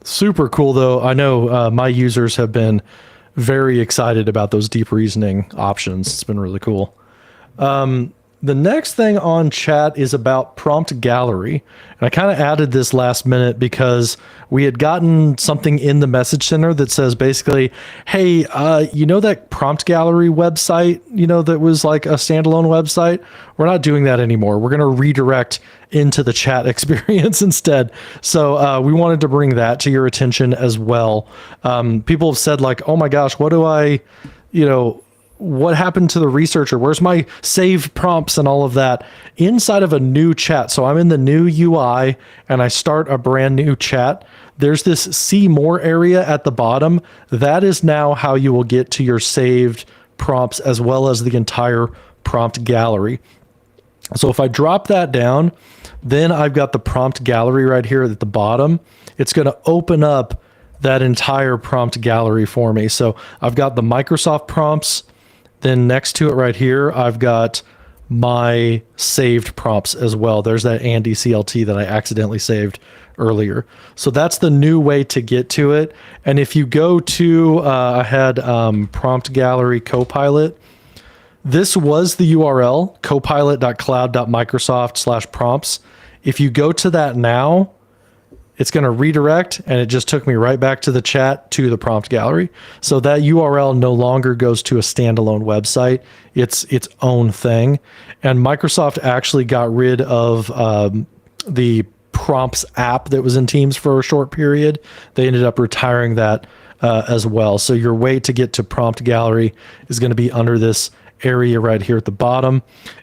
Super cool though. I know my users have been very excited about those deep reasoning options. It's been really cool. The next thing on chat is about prompt gallery. And I kind of added this last minute because we had gotten something in the message center that says basically, hey, that prompt gallery website, that was like a standalone website. We're not doing that anymore. We're going to redirect into the chat experience instead. So we wanted to bring that to your attention as well. People have said like, oh my gosh, what do I, what happened to the researcher? Where's my saved prompts and all of that inside of a new chat? So I'm in the new UI and I start a brand new chat. There's this see more area at the bottom. That is now how you will get to your saved prompts as well as the entire prompt gallery. So if I drop that down, then I've got the prompt gallery right here at the bottom. It's going to open up that entire prompt gallery for me. So I've got the Microsoft prompts. Then next to it right here, I've got my saved prompts as well. There's that Andy CLT that I accidentally saved earlier. So that's the new way to get to it. And if you go to, I had prompt gallery Copilot. This was the URL, copilot.cloud.microsoft/prompts. If you go to that now, it's going to redirect, and it just took me right back to the chat to the prompt gallery. So that URL no longer goes to a standalone website. It's its own thing. And Microsoft actually got rid of the prompts app that was in Teams for a short period. They ended up retiring that as well. So your way to get to prompt gallery is going to be under this area right here at the bottom.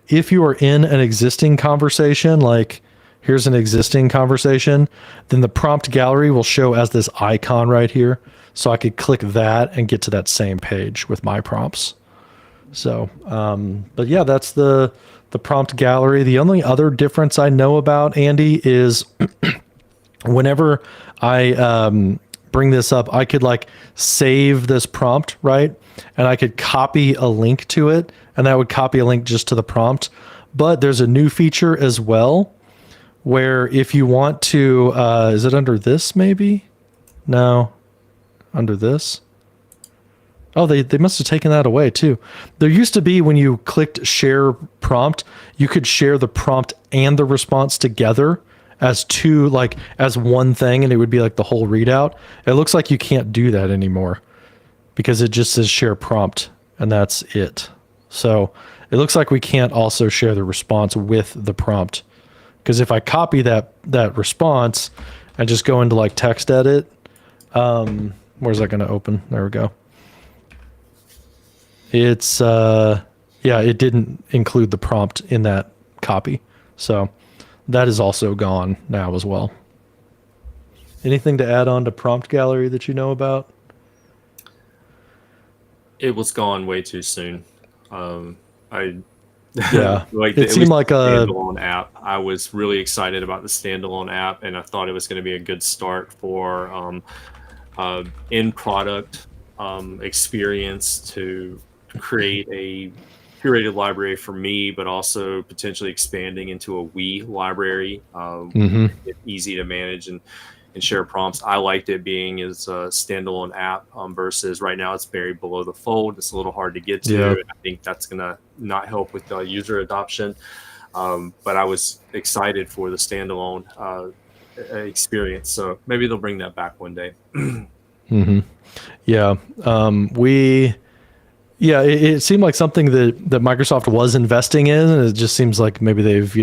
If you are in an existing conversation, like here's an existing conversation, then the prompt gallery will show as this icon right here. So I could click that and get to that same page with my prompts. So, but yeah, that's the prompt gallery. The only other difference I know about, Andy, is whenever I bring this up, I could like save this prompt, right? And I could copy a link to it, and that would copy a link just to the prompt. But there's a new feature as well where if you want to, is it under this maybe? No, under this. Oh, they must have taken that away too. There used to be when you clicked share prompt, you could share the prompt and the response together as two, like as one thing, and it would be like the whole readout. It looks like you can't do that anymore because it just says share prompt and that's it. So it looks like we can't also share the response with the prompt. Because if I copy that response and just go into like text edit, where's that going to open? There we go. It's it didn't include the prompt in that copy, so that is also gone now as well. Anything to add on to prompt gallery that you know about? It was gone way too soon. Yeah, like it seemed like a standalone app. I was really excited about the standalone app, and I thought it was going to be a good start for in product experience to create a curated library for me, but also potentially expanding into a we library. It's easy to manage and share prompts. I liked it being as a standalone app versus right now it's buried below the fold. It's a little hard to get to. Yeah. I think that's going to not help with user adoption. But I was excited for the standalone experience. So maybe they'll bring that back one day. Yeah. It seemed like something that Microsoft was investing in, and it just seems like maybe they've,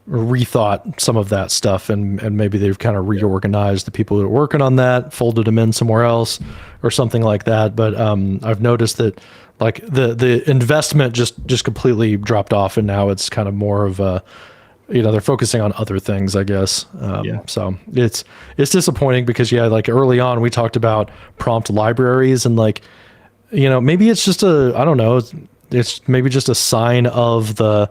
rethought some of that stuff, and maybe they've kind of reorganized the people that are working on that, folded them in somewhere else or something like that. But I've noticed that like the investment just completely dropped off, and now it's kind of more of a, they're focusing on other things, I guess. So it's disappointing because like early on we talked about prompt libraries, and like, maybe it's just I don't know, it's maybe just a sign of a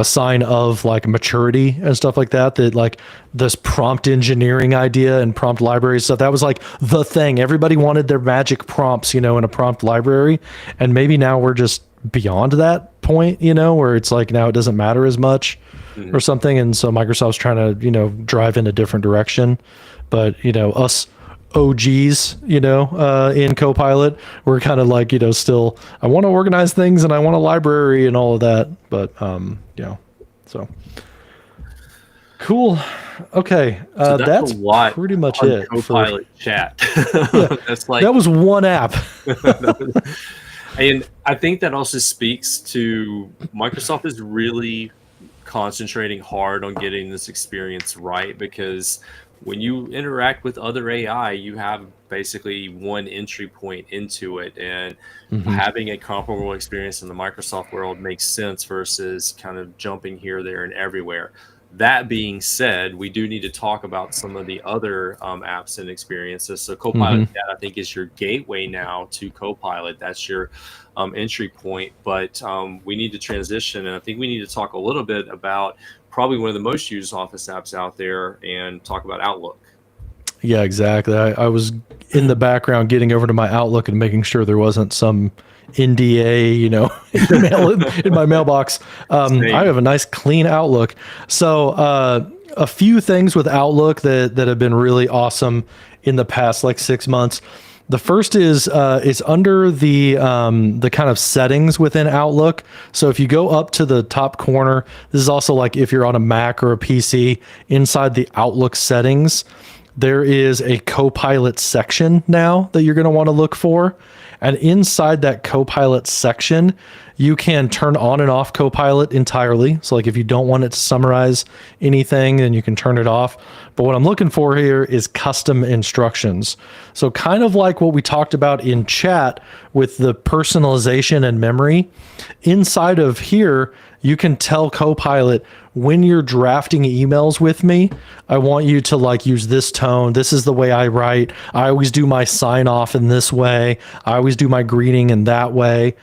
sign of like maturity and stuff like that, that like this prompt engineering idea and prompt library stuff, that was like the thing. Everybody wanted their magic prompts, in a prompt library. And maybe now we're just beyond that point, where it's like now it doesn't matter as much or something. And so Microsoft's trying to, drive in a different direction. But, us OGs, in Copilot, we're kind of like, still, I want to organize things and I want a library and all of that. But, so cool. Okay. So that's a lot pretty much on it. Copilot chat. That's like, that was one app. And I think that also speaks to Microsoft is really concentrating hard on getting this experience right, because when you interact with other AI, you have basically one entry point into it, and having a comparable experience in the Microsoft world makes sense versus kind of jumping here, there, and everywhere. That being said, we do need to talk about some of the other apps and experiences. So Copilot, I think, is your gateway now to Copilot. That's your entry point. But we need to transition, and I think we need to talk a little bit about probably one of the most used Office apps out there and talk about Outlook. Yeah, exactly. I was in the background getting over to my Outlook and making sure there wasn't some NDA, email in my mailbox. I have a nice clean Outlook. So a few things with Outlook that have been really awesome in the past like 6 months. The first is it's under the kind of settings within Outlook. So if you go up to the top corner, this is also like if you're on a Mac or a PC, inside the Outlook settings, there is a Copilot section now that you're going to want to look for. And inside that Copilot section, you can turn on and off Copilot entirely. So like if you don't want it to summarize anything, then you can turn it off. But what I'm looking for here is custom instructions. So kind of like what we talked about in chat with the personalization and memory, inside of here, you can tell Copilot, when you're drafting emails with me, I want you to like use this tone. This is the way I write. I always do my sign off in this way. I always do my greeting in that way.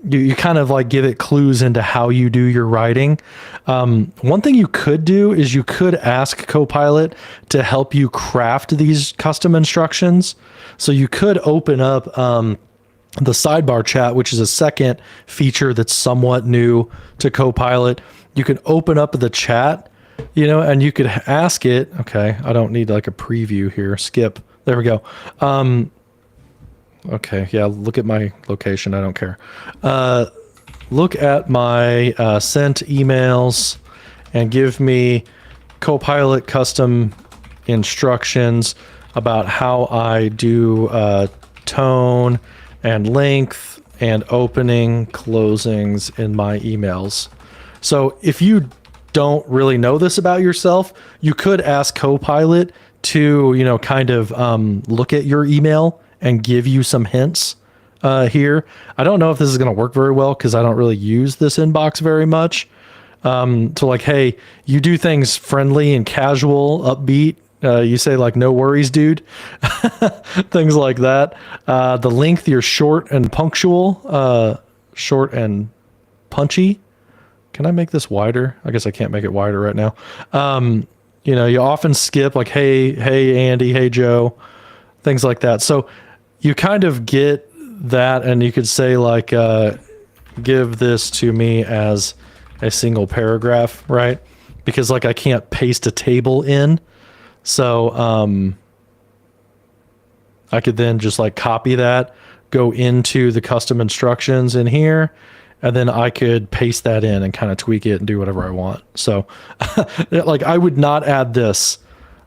You kind of like give it clues into how you do your writing. One thing you could do is you could ask Copilot to help you craft these custom instructions. So you could open up the sidebar chat, which is a second feature that's somewhat new to Copilot. You can open up the chat, and you could ask it. Okay, I don't need like a preview here. Skip. There we go. Okay, yeah, look at my location. I don't care. Look at my sent emails and give me Copilot custom instructions about how I do tone and length and opening closings in my emails. So if you don't really know this about yourself, you could ask Copilot to, kind of look at your email and give you some hints here. I don't know if this is going to work very well because I don't really use this inbox very much. So like, hey, you do things friendly and casual, upbeat. You say like, no worries, dude. Things like that. The length, you're short and punctual, short and punchy. Can I make this wider? I guess I can't make it wider right now. You often skip like, hey, Andy, hey, Joe, things like that. So you kind of get that, and you could say like, give this to me as a single paragraph, right? Because like I can't paste a table in. So I could then just like copy that, go into the custom instructions in here, and then I could paste that in and kind of tweak it and do whatever I want. So like I would not add this,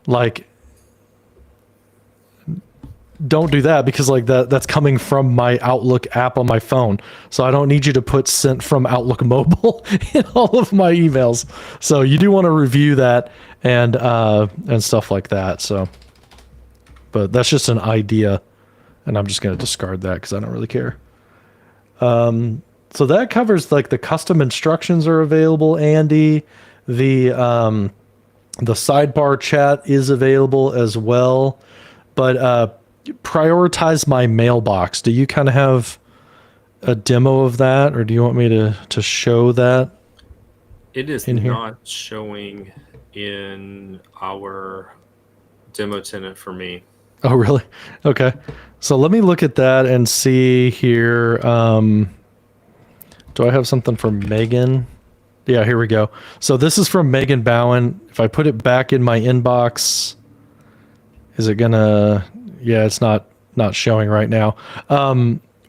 like don't do that, because like that's coming from my Outlook app on my phone. So I don't need you to put sent from Outlook mobile in all of my emails. So you do want to review that and stuff like that. So, but that's just an idea, and I'm just going to discard that because I don't really care. So that covers like the custom instructions are available, Andy. The sidebar chat is available as well, but prioritize my mailbox. Do you kind of have a demo of that, or do you want me to show that? It is not showing in our demo tenant for me. Oh, really? Okay. So let me look at that and see here. Do I have something from Megan? Yeah, here we go. So this is from Megan Bowen. If I put it back in my inbox, is it gonna... Yeah, it's not showing right now.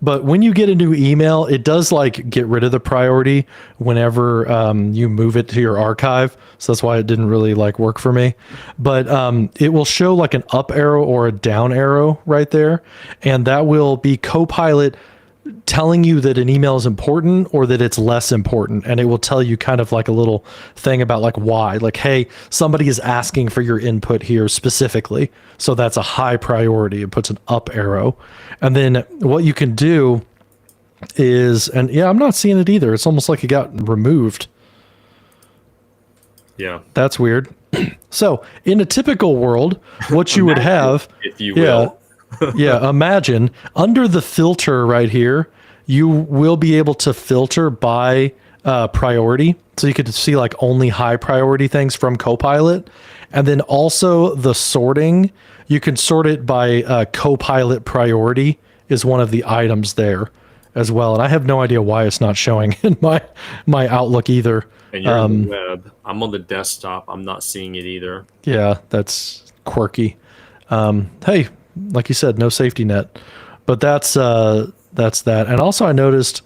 But when you get a new email, it does like get rid of the priority whenever you move it to your archive. So that's why it didn't really like work for me. But it will show like an up arrow or a down arrow right there. And that will be Copilot telling you that an email is important or that it's less important. And it will tell you kind of like a little thing about like why, like, hey, somebody is asking for your input here specifically. So that's a high priority. It puts an up arrow. And then what you can do is, and yeah, I'm not seeing it either. It's almost like it got removed. Yeah. That's weird. So in a typical world, what you would have, if you will, yeah, imagine under the filter right here, you will be able to filter by priority. So you could see like only high priority things from Copilot. And then also the sorting, you can sort it by Copilot priority is one of the items there as well. And I have no idea why it's not showing in my Outlook either. And you're on the web. I'm on the desktop. I'm not seeing it either. Yeah, that's quirky. Hey, like you said, no safety net, but that's that. And also I noticed,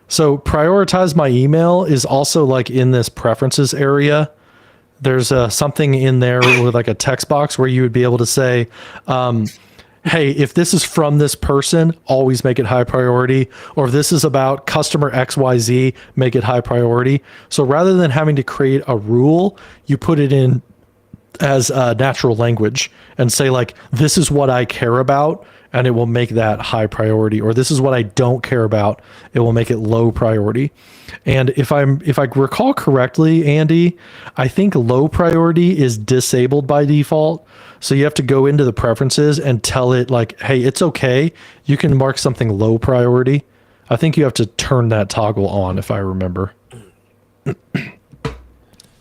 so prioritize my email is also like in this preferences area. There's something in there with like a text box where you would be able to say, hey, if this is from this person, always make it high priority. Or if this is about customer XYZ, make it high priority. So rather than having to create a rule, you put it in as natural language and say like, this is what I care about, and it will make that high priority, or this is what I don't care about, it will make it low priority. And if I recall correctly, Andy, I think low priority is disabled by default. So you have to go into the preferences and tell it like, hey, it's okay, you can mark something low priority. I think you have to turn that toggle on, if I remember.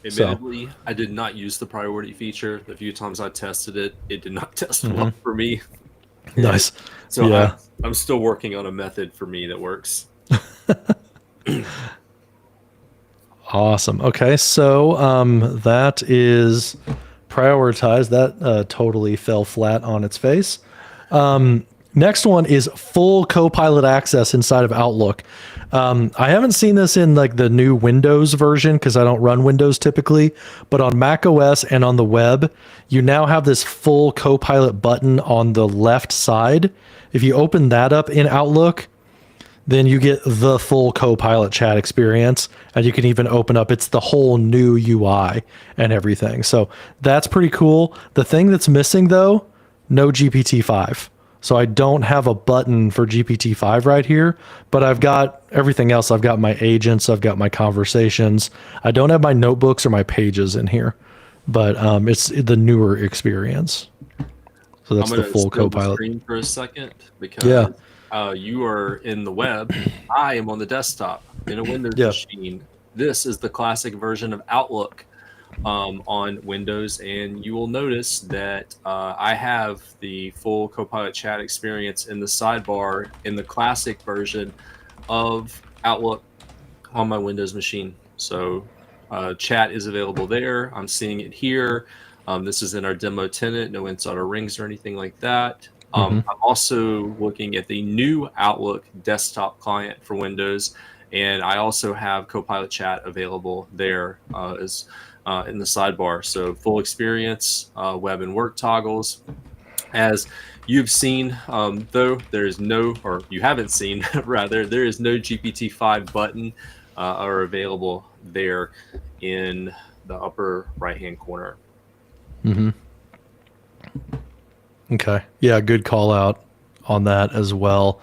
Admittedly, I did not use the priority feature. The few times I tested it, it did not test well for me. Nice. So yeah. I'm still working on a method for me that works. Awesome. Okay, so that is prioritized. That totally fell flat on its face. Next one is full Copilot access inside of Outlook. I haven't seen this in like the new Windows version because I don't run Windows typically, but on Mac OS and on the web, you now have this full Copilot button on the left side. If you open that up in Outlook, then you get the full Copilot chat experience, and you can even open up, it's the whole new UI and everything. So that's pretty cool. The thing that's missing though, no GPT-5. So I don't have a button for GPT-5 right here, but I've got everything else. I've got my agents, I've got my conversations. I don't have my notebooks or my pages in here, but it's the newer experience. So that's the full Copilot. Screen for a second because you are in the web. I am on the desktop in a Windows machine. This is the classic version of Outlook on Windows, and you will notice that I have the full Copilot chat experience in the sidebar in the classic version of Outlook on my Windows machine. So chat is available there. I'm seeing it here. This is in our demo tenant, no insider rings or anything like that. I'm also looking at the new Outlook desktop client for Windows, and I also have Copilot chat available there as in the sidebar. So full experience, web and work toggles. As you've seen, though, there is no, or you haven't seen, rather, there is no GPT-5 button are available there in the upper right-hand corner. Okay. Yeah, good call out on that as well.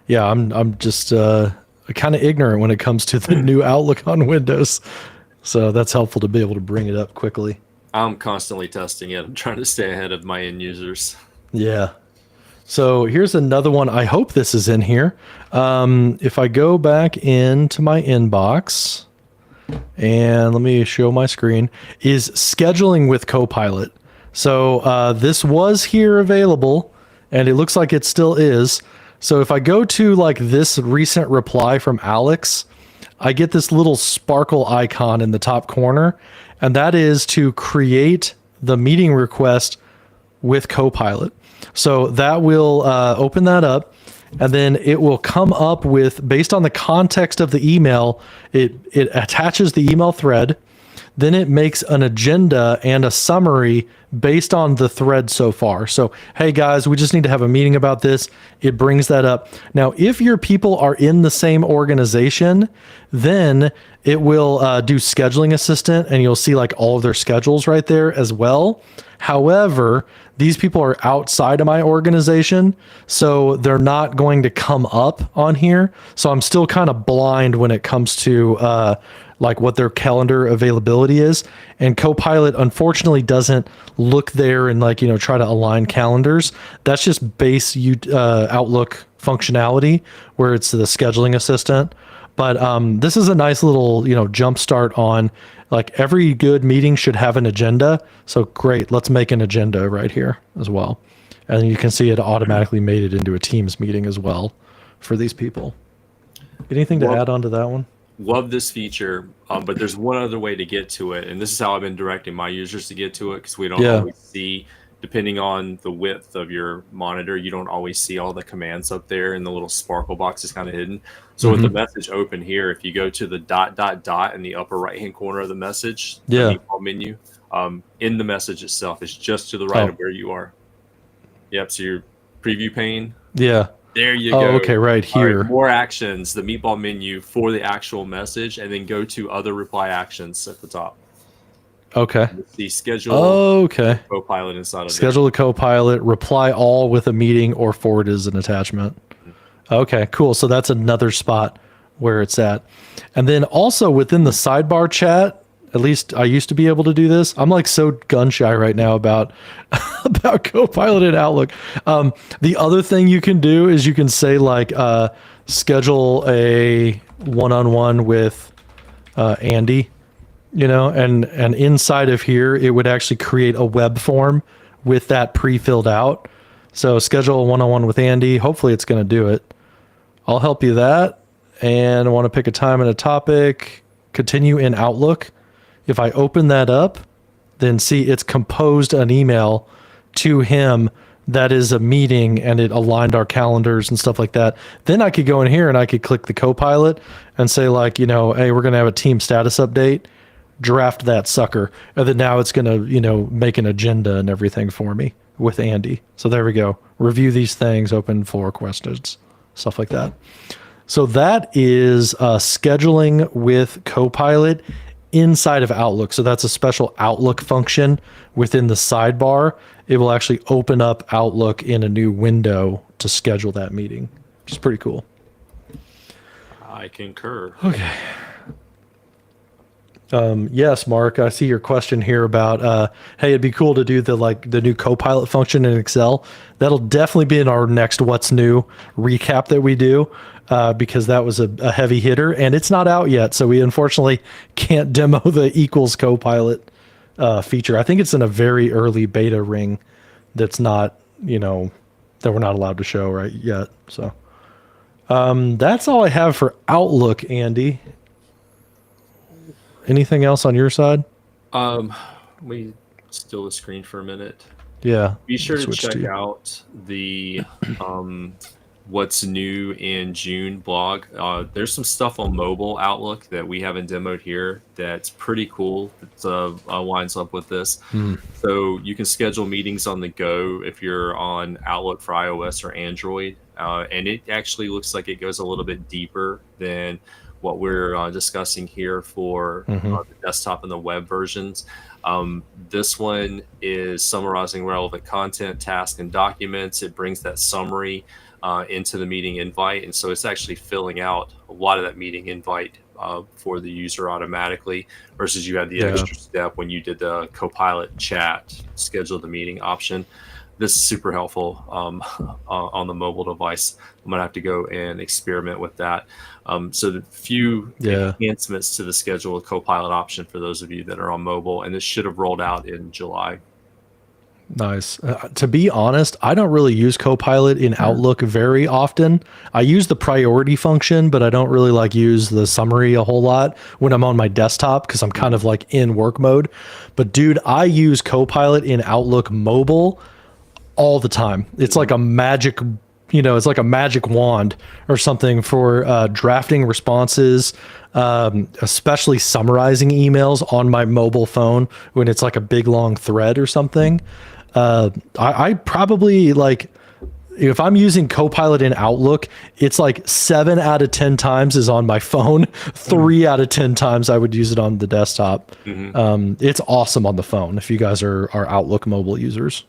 Yeah, I'm just kind of ignorant when it comes to the new Outlook on Windows. So that's helpful to be able to bring it up quickly. I'm constantly testing it. I'm trying to stay ahead of my end users. Yeah. So here's another one. I hope this is in here. If I go back into my inbox and let me show my screen, is scheduling with Copilot. So this was here available, and it looks like it still is. So if I go to like this recent reply from Alex, I get this little sparkle icon in the top corner, and that is to create the meeting request with Copilot. So that will open that up, and then it will come up with, based on the context of the email, it attaches the email thread. Then it makes an agenda and a summary based on the thread so far. So, hey guys, we just need to have a meeting about this. It brings that up. Now, if your people are in the same organization, then it will do scheduling assistant, and you'll see like all of their schedules right there as well. However, these people are outside of my organization, so they're not going to come up on here. So I'm still kind of blind when it comes to like what their calendar availability is. And Copilot unfortunately doesn't look there and like, try to align calendars. That's just base Outlook functionality where it's the scheduling assistant. But this is a nice little, jump start on like every good meeting should have an agenda. So great, let's make an agenda right here as well. And you can see it automatically made it into a Teams meeting as well for these people. Anything to add on to that one? Love this feature, but there's one other way to get to it, and this is how I've been directing my users to get to it, because we don't always see, depending on the width of your monitor, you don't always see all the commands up there, and the little sparkle box is kind of hidden. So with the message open here, if you go to the ... in the upper right-hand corner of the message, the default menu, in the message itself, is just to the right of where you are. Yep, so your preview pane. Yeah. There you go. Oh, okay, right here. Right, more actions, the meatball menu for the actual message, and then go to other reply actions at the top. Okay. The schedule Okay. Copilot inside of Schedule a Copilot, reply all with a meeting, or forward as an attachment. Okay, cool. So that's another spot where it's at. And then also within the sidebar chat, at least I used to be able to do this. I'm like so gun shy right now about about Copilot and Outlook. The other thing you can do is you can say like schedule a one-on-one with Andy, and inside of here it would actually create a web form with that pre-filled out. So schedule a one-on-one with Andy. Hopefully it's going to do it. I'll help you that. And I want to pick a time and a topic. Continue in Outlook. If I open that up, then see it's composed an email to him that is a meeting, and it aligned our calendars and stuff like that. Then I could go in here and I could click the Copilot and say like, hey, we're going to have a team status update. Draft that sucker. And then now it's going to, make an agenda and everything for me with Andy. So there we go. Review these things, open for questions, stuff like that. So that is scheduling with Copilot inside of Outlook. So that's a special Outlook function within the sidebar. It will actually open up Outlook in a new window to schedule that meeting, which is pretty cool. I concur. Okay. Yes, Mark, I see your question here about, hey, it'd be cool to do the new Copilot function in Excel. That'll definitely be in our next What's New recap that we do, because that was a heavy hitter and it's not out yet. So we unfortunately can't demo the equals Copilot feature. I think it's in a very early beta ring that's not, that we're not allowed to show right yet. So that's all I have for Outlook, Andy. Anything else on your side? We still the screen for a minute. Yeah. Be sure to check out the What's New in June blog. There's some stuff on mobile Outlook that we haven't demoed here that's pretty cool. It lines up with this. So you can schedule meetings on the go if you're on Outlook for iOS or Android. And it actually looks like it goes a little bit deeper than what we're discussing here for the desktop and the web versions. This one is summarizing relevant content, tasks, and documents. It brings that summary into the meeting invite. And so it's actually filling out a lot of that meeting invite for the user automatically, versus you had the extra step when you did the Copilot chat, schedule the meeting option. This is super helpful on the mobile device. I'm going to have to go and experiment with that. So the few enhancements to the schedule with Copilot option for those of you that are on mobile, and this should have rolled out in July. Nice. To be honest, I don't really use Copilot in Outlook very often. I use the priority function, but I don't really use the summary a whole lot when I'm on my desktop because I'm kind of in work mode. But dude, I use Copilot in Outlook mobile all the time. It's like a magic, it's like a magic wand or something for drafting responses, especially summarizing emails on my mobile phone when it's like a big long thread or something. I probably if I'm using Copilot in Outlook, it's 7 out of 10 times is on my phone. 3 out of 10 times I would use it on the desktop. It's awesome on the phone if you guys are Outlook mobile users.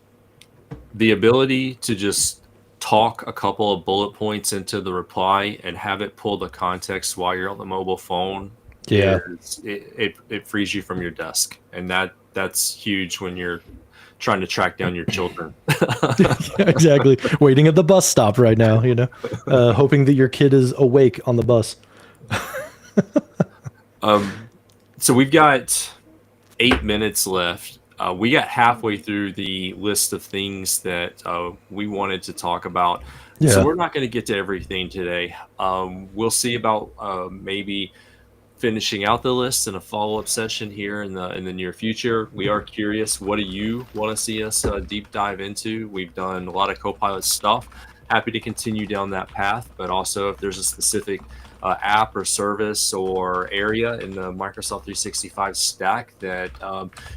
The ability to just talk a couple of bullet points into the reply and have it pull the context while you're on the mobile phone. It frees you from your desk. And that's huge when you're trying to track down your children. Exactly. Waiting at the bus stop right now, hoping that your kid is awake on the bus. So we've got 8 minutes left. We got halfway through the list of things that we wanted to talk about. Yeah. So we're not going to get to everything today. We'll see about maybe finishing out the list in a follow-up session here in the near future. We are curious, what do you want to see us deep dive into? We've done a lot of Copilot stuff. Happy to continue down that path, but also if there's a specific app or service or area in the Microsoft 365 stack that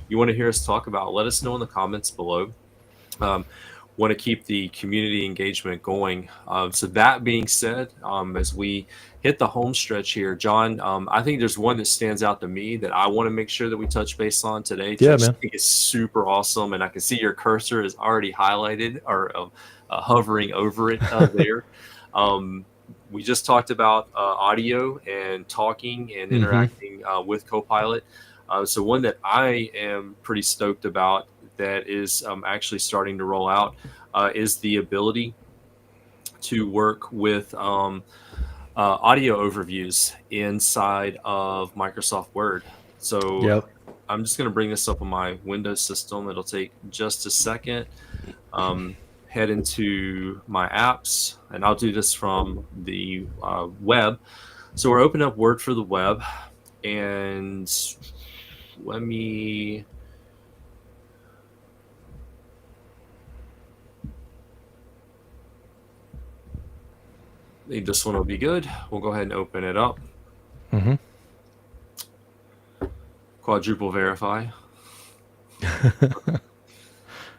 you want to hear us talk about, let us know in the comments below. want to keep the community engagement going. So that being said, as we hit the home stretch here, John, I think there's one that stands out to me that I want to make sure that we touch base on today. Yeah, I just man. think it's super awesome, and I can see your cursor is already highlighted or hovering over it there. We just talked about audio and talking and interacting with Copilot. So one that I am pretty stoked about that is actually starting to roll out is the ability to work with audio overviews inside of Microsoft Word. So Yep. I'm just going to bring this up on my Windows system. It'll take just a second. Head into my apps, and I'll do this from the web. So we're opening up Word for the web, and let me... I think this one will be good. We'll go ahead and open it up. Quadruple verify.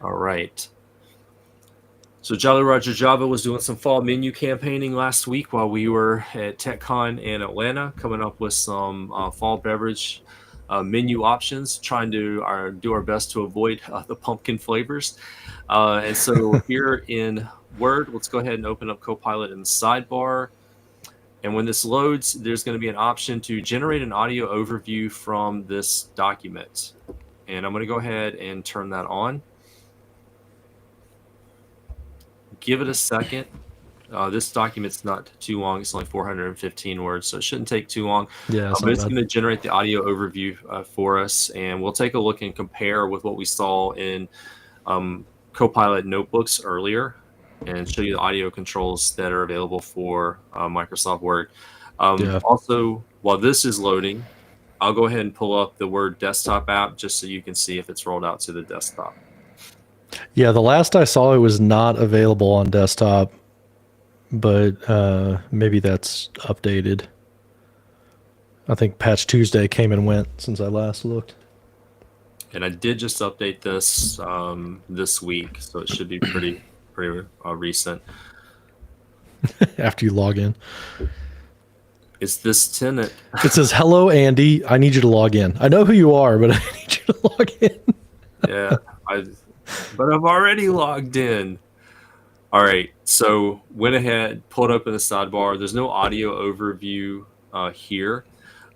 All right. So Jolly Roger Java was doing some fall menu campaigning last week while we were at TechCon in Atlanta, coming up with some fall beverage menu options, trying to do our best to avoid the pumpkin flavors. And so here in Word, let's go ahead and open up Copilot in the sidebar. And when this loads, there's going to be an option to generate an audio overview from this document. And I'm going to go ahead and turn that on. Give it a second. This document's not too long. It's only 415 words, so it shouldn't take too long. Yeah, but it's going to generate the audio overview for us, and we'll take a look and compare with what we saw in Copilot notebooks earlier and show you the audio controls that are available for Microsoft Word. Also, while this is loading, I'll go ahead and pull up the Word desktop app just so you can see if it's rolled out to the desktop. Yeah, the last I saw, it was not available on desktop, but maybe that's updated. I think Patch Tuesday came and went since I last looked. And I did just update this this week, so it should be pretty recent. After you log in. It's this tenant. It says, "Hello, Andy. I need you to log in. I know who you are, but I need you to log in." Yeah, but I've already logged in. All right, so went ahead, pulled up in the sidebar. There's no audio overview here,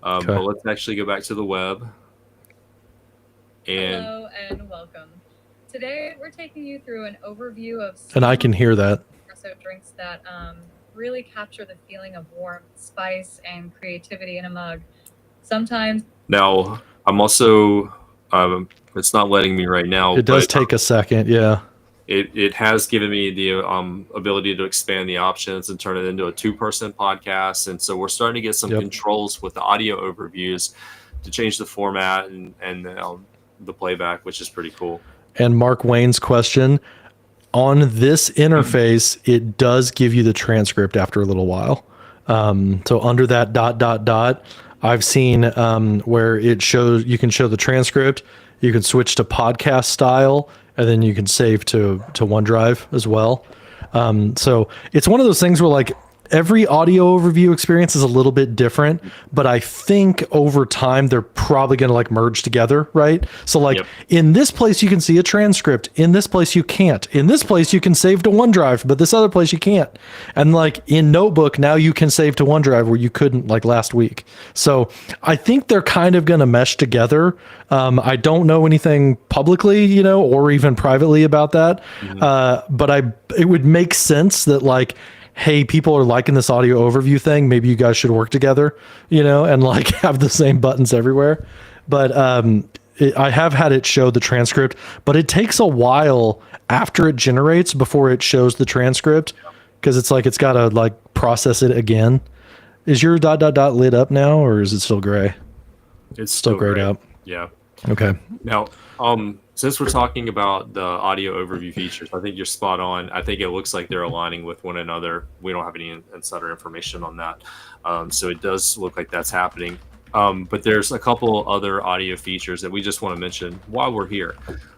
but let's actually go back to the web. And hello and welcome. Today we're taking you through an overview of and I can hear that espresso drinks that really capture the feeling of warmth, spice, and creativity in a mug. Sometimes. Now I'm also it's not letting me right now. It does take a second, yeah. It has given me the ability to expand the options and turn it into a 2-person podcast, and so we're starting to get some controls with the audio overviews to change the format and the playback, which is pretty cool. And Mark Wayne's question, on this interface, it does give you the transcript after a little while. So under that ... I've seen where it shows, you can show the transcript, you can switch to podcast style, and then you can save to OneDrive as well. So it's one of those things where like every audio overview experience is a little bit different, but I think over time they're probably going to like merge together, right? So like in this place you can see a transcript, in this place you can't, in this place you can save to OneDrive, but this other place you can't. And like in Notebook now you can save to OneDrive where you couldn't like last week. So I think they're kind of going to mesh together. I don't know anything publicly, or even privately about that. But it would make sense that like, hey, people are liking this audio overview thing. Maybe you guys should work together, and like have the same buttons everywhere. But I have had it show the transcript, but it takes a while after it generates before it shows the transcript because it's like it's got to like process it again. Is your ... lit up now, or is it still gray? It's still grayed out. Yeah. Okay. Now, since we're talking about the audio overview features, I think you're spot on. I think it looks like they're aligning with one another. We don't have any insider information on that. So it does look like that's happening. But there's a couple other audio features that we just want to mention while we're here.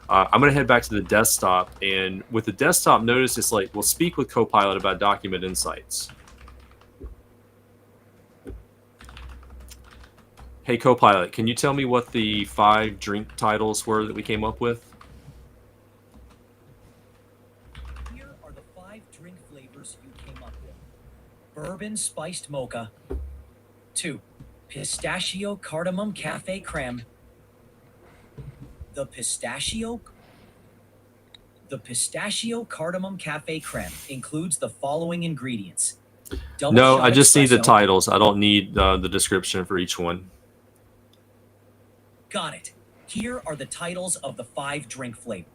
I'm going to head back to the desktop, and with the desktop, notice it's like, we'll speak with Copilot about document insights. Hey, Copilot, can you tell me what the 5 drink titles were that we came up with? Here are the 5 drink flavors you came up with. Bourbon spiced mocha. 2. Pistachio cardamom cafe creme. The pistachio cardamom cafe creme includes the following ingredients. No, I just need the titles. I don't need the description for each one. Got it. Here are the titles of the 5 drink flavors.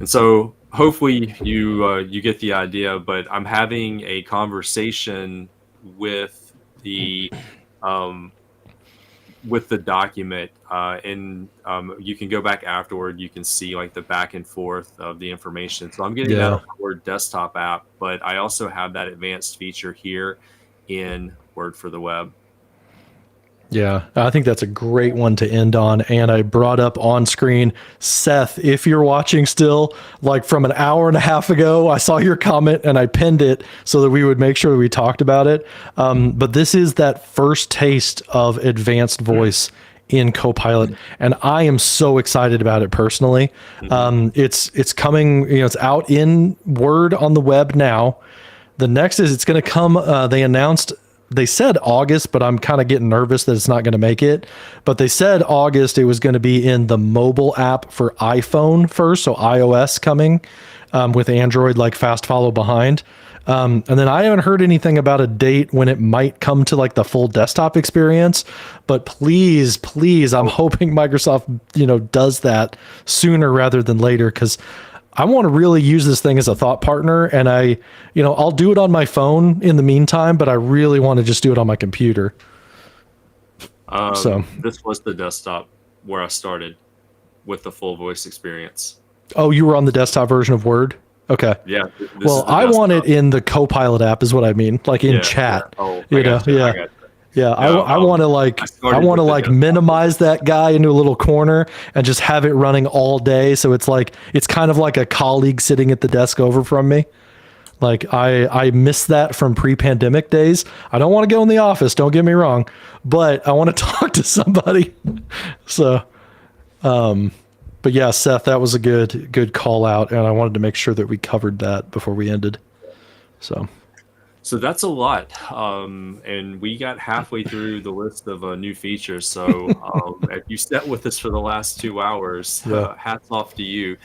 And so hopefully you get the idea, but I'm having a conversation with the document, and you can go back afterward. You can see like the back and forth of the information. So I'm getting that on the Word desktop app, but I also have that advanced feature here in Word for the web. Yeah, I think that's a great one to end on. And I brought up on screen, Seth, if you're watching still, like from an hour and a half ago, I saw your comment and I pinned it so that we would make sure we talked about it. But this is that first taste of advanced voice in Copilot, and I am so excited about it personally. It's coming, it's out in Word on the web now. The next is it's going to come. They said August, but I'm kind of getting nervous that it's not going to make it. But they said August, it was going to be in the mobile app for iPhone first. So iOS coming with Android like fast follow behind. And then I haven't heard anything about a date when it might come to like the full desktop experience. But please, I'm hoping Microsoft, does that sooner rather than later, because I want to really use this thing as a thought partner, and I'll do it on my phone in the meantime, but I really want to just do it on my computer. So this was the desktop where I started with the full voice experience. Oh, you were on the desktop version of Word? Okay. Yeah. Well, I want it in the Copilot app is what I mean, like in chat. Yeah. Oh, Yeah, I want to minimize that guy into a little corner and just have it running all day. So it's kind of like a colleague sitting at the desk over from me. Like I miss that from pre-pandemic days. I don't want to go in the office, don't get me wrong, but I want to talk to somebody. So, but yeah, Seth, that was a good call out, and I wanted to make sure that we covered that before we ended. So that's a lot, and we got halfway through the list of new features. So if you sat with us for the last 2 hours, hats off to you.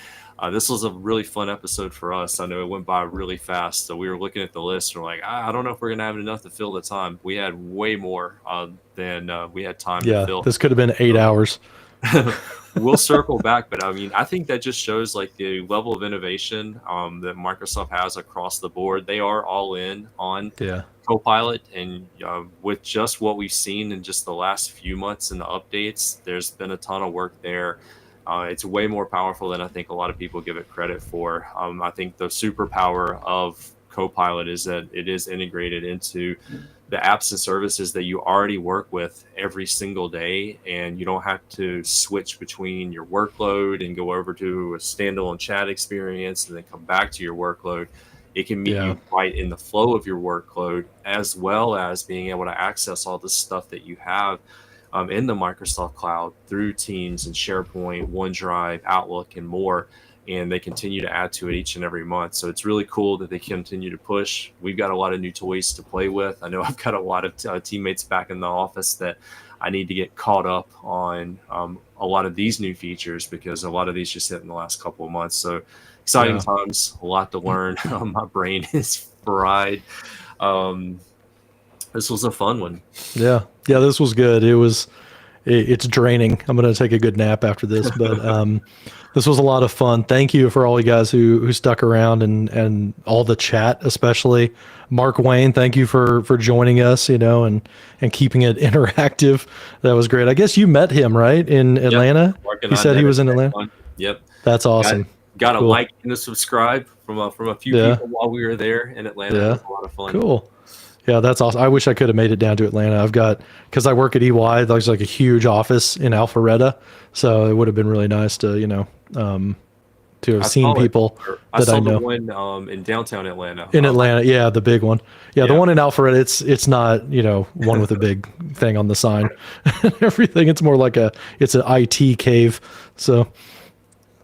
This was a really fun episode for us. I know it went by really fast. So we were looking at the list and we're like, I don't know if we're going to have enough to fill the time. We had way more than we had time to fill. This could have been 8 hours. We'll circle back, but I mean, I think that just shows like the level of innovation that Microsoft has across the board. They are all in on Copilot, and with just what we've seen in just the last few months and the updates, there's been a ton of work there. It's way more powerful than I think a lot of people give it credit for. I think the superpower of Copilot is that it is integrated into the apps and services that you already work with every single day, and you don't have to switch between your workload and go over to a standalone chat experience and then come back to your workload. It can meet you right in the flow of your workload, as well as being able to access all the stuff that you have in the Microsoft Cloud through Teams and SharePoint, OneDrive, Outlook, and more. And they continue to add to it each and every month. So it's really cool that they continue to push. We've got a lot of new toys to play with. I know I've got a lot of teammates back in the office that I need to get caught up on a lot of these new features, because a lot of these just hit in the last couple of months. So exciting times, a lot to learn. My brain is fried. This was a fun one. Yeah, this was good. It's draining. I'm going to take a good nap after this, but this was a lot of fun. Thank you for all you guys who stuck around and all the chat, especially Mark Wayne. Thank you for joining us, and keeping it interactive. That was great. I guess you met him, right, in Atlanta? He said he was in Atlanta. Yep. That's awesome. Got a like and a subscribe from a few people while we were there in Atlanta. It was a lot of fun. Cool. Yeah, that's awesome. I wish I could have made it down to Atlanta. Because I work at EY, there's like a huge office in Alpharetta. So it would have been really nice to, to have seen people I that I saw know. the one in downtown Atlanta. In Atlanta, yeah, the big one. Yeah, the Yeah. one in Alpharetta, it's not, one with a big thing on the sign and everything. It's more like it's an IT cave. So,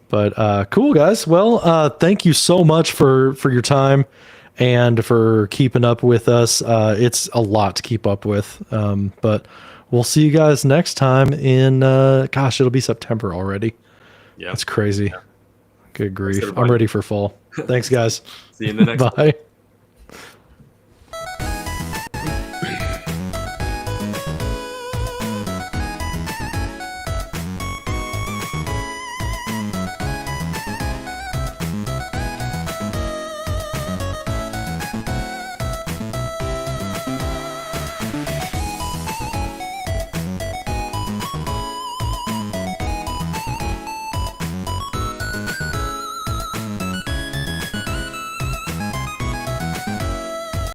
but cool, guys. Well, thank you so much for your time and for keeping up with us. It's a lot to keep up with, but we'll see you guys next time in, it'll be September already. Yeah. That's crazy. Yeah. Good grief. everybody. I'm ready for fall. Thanks, guys. See you in the next one. Bye.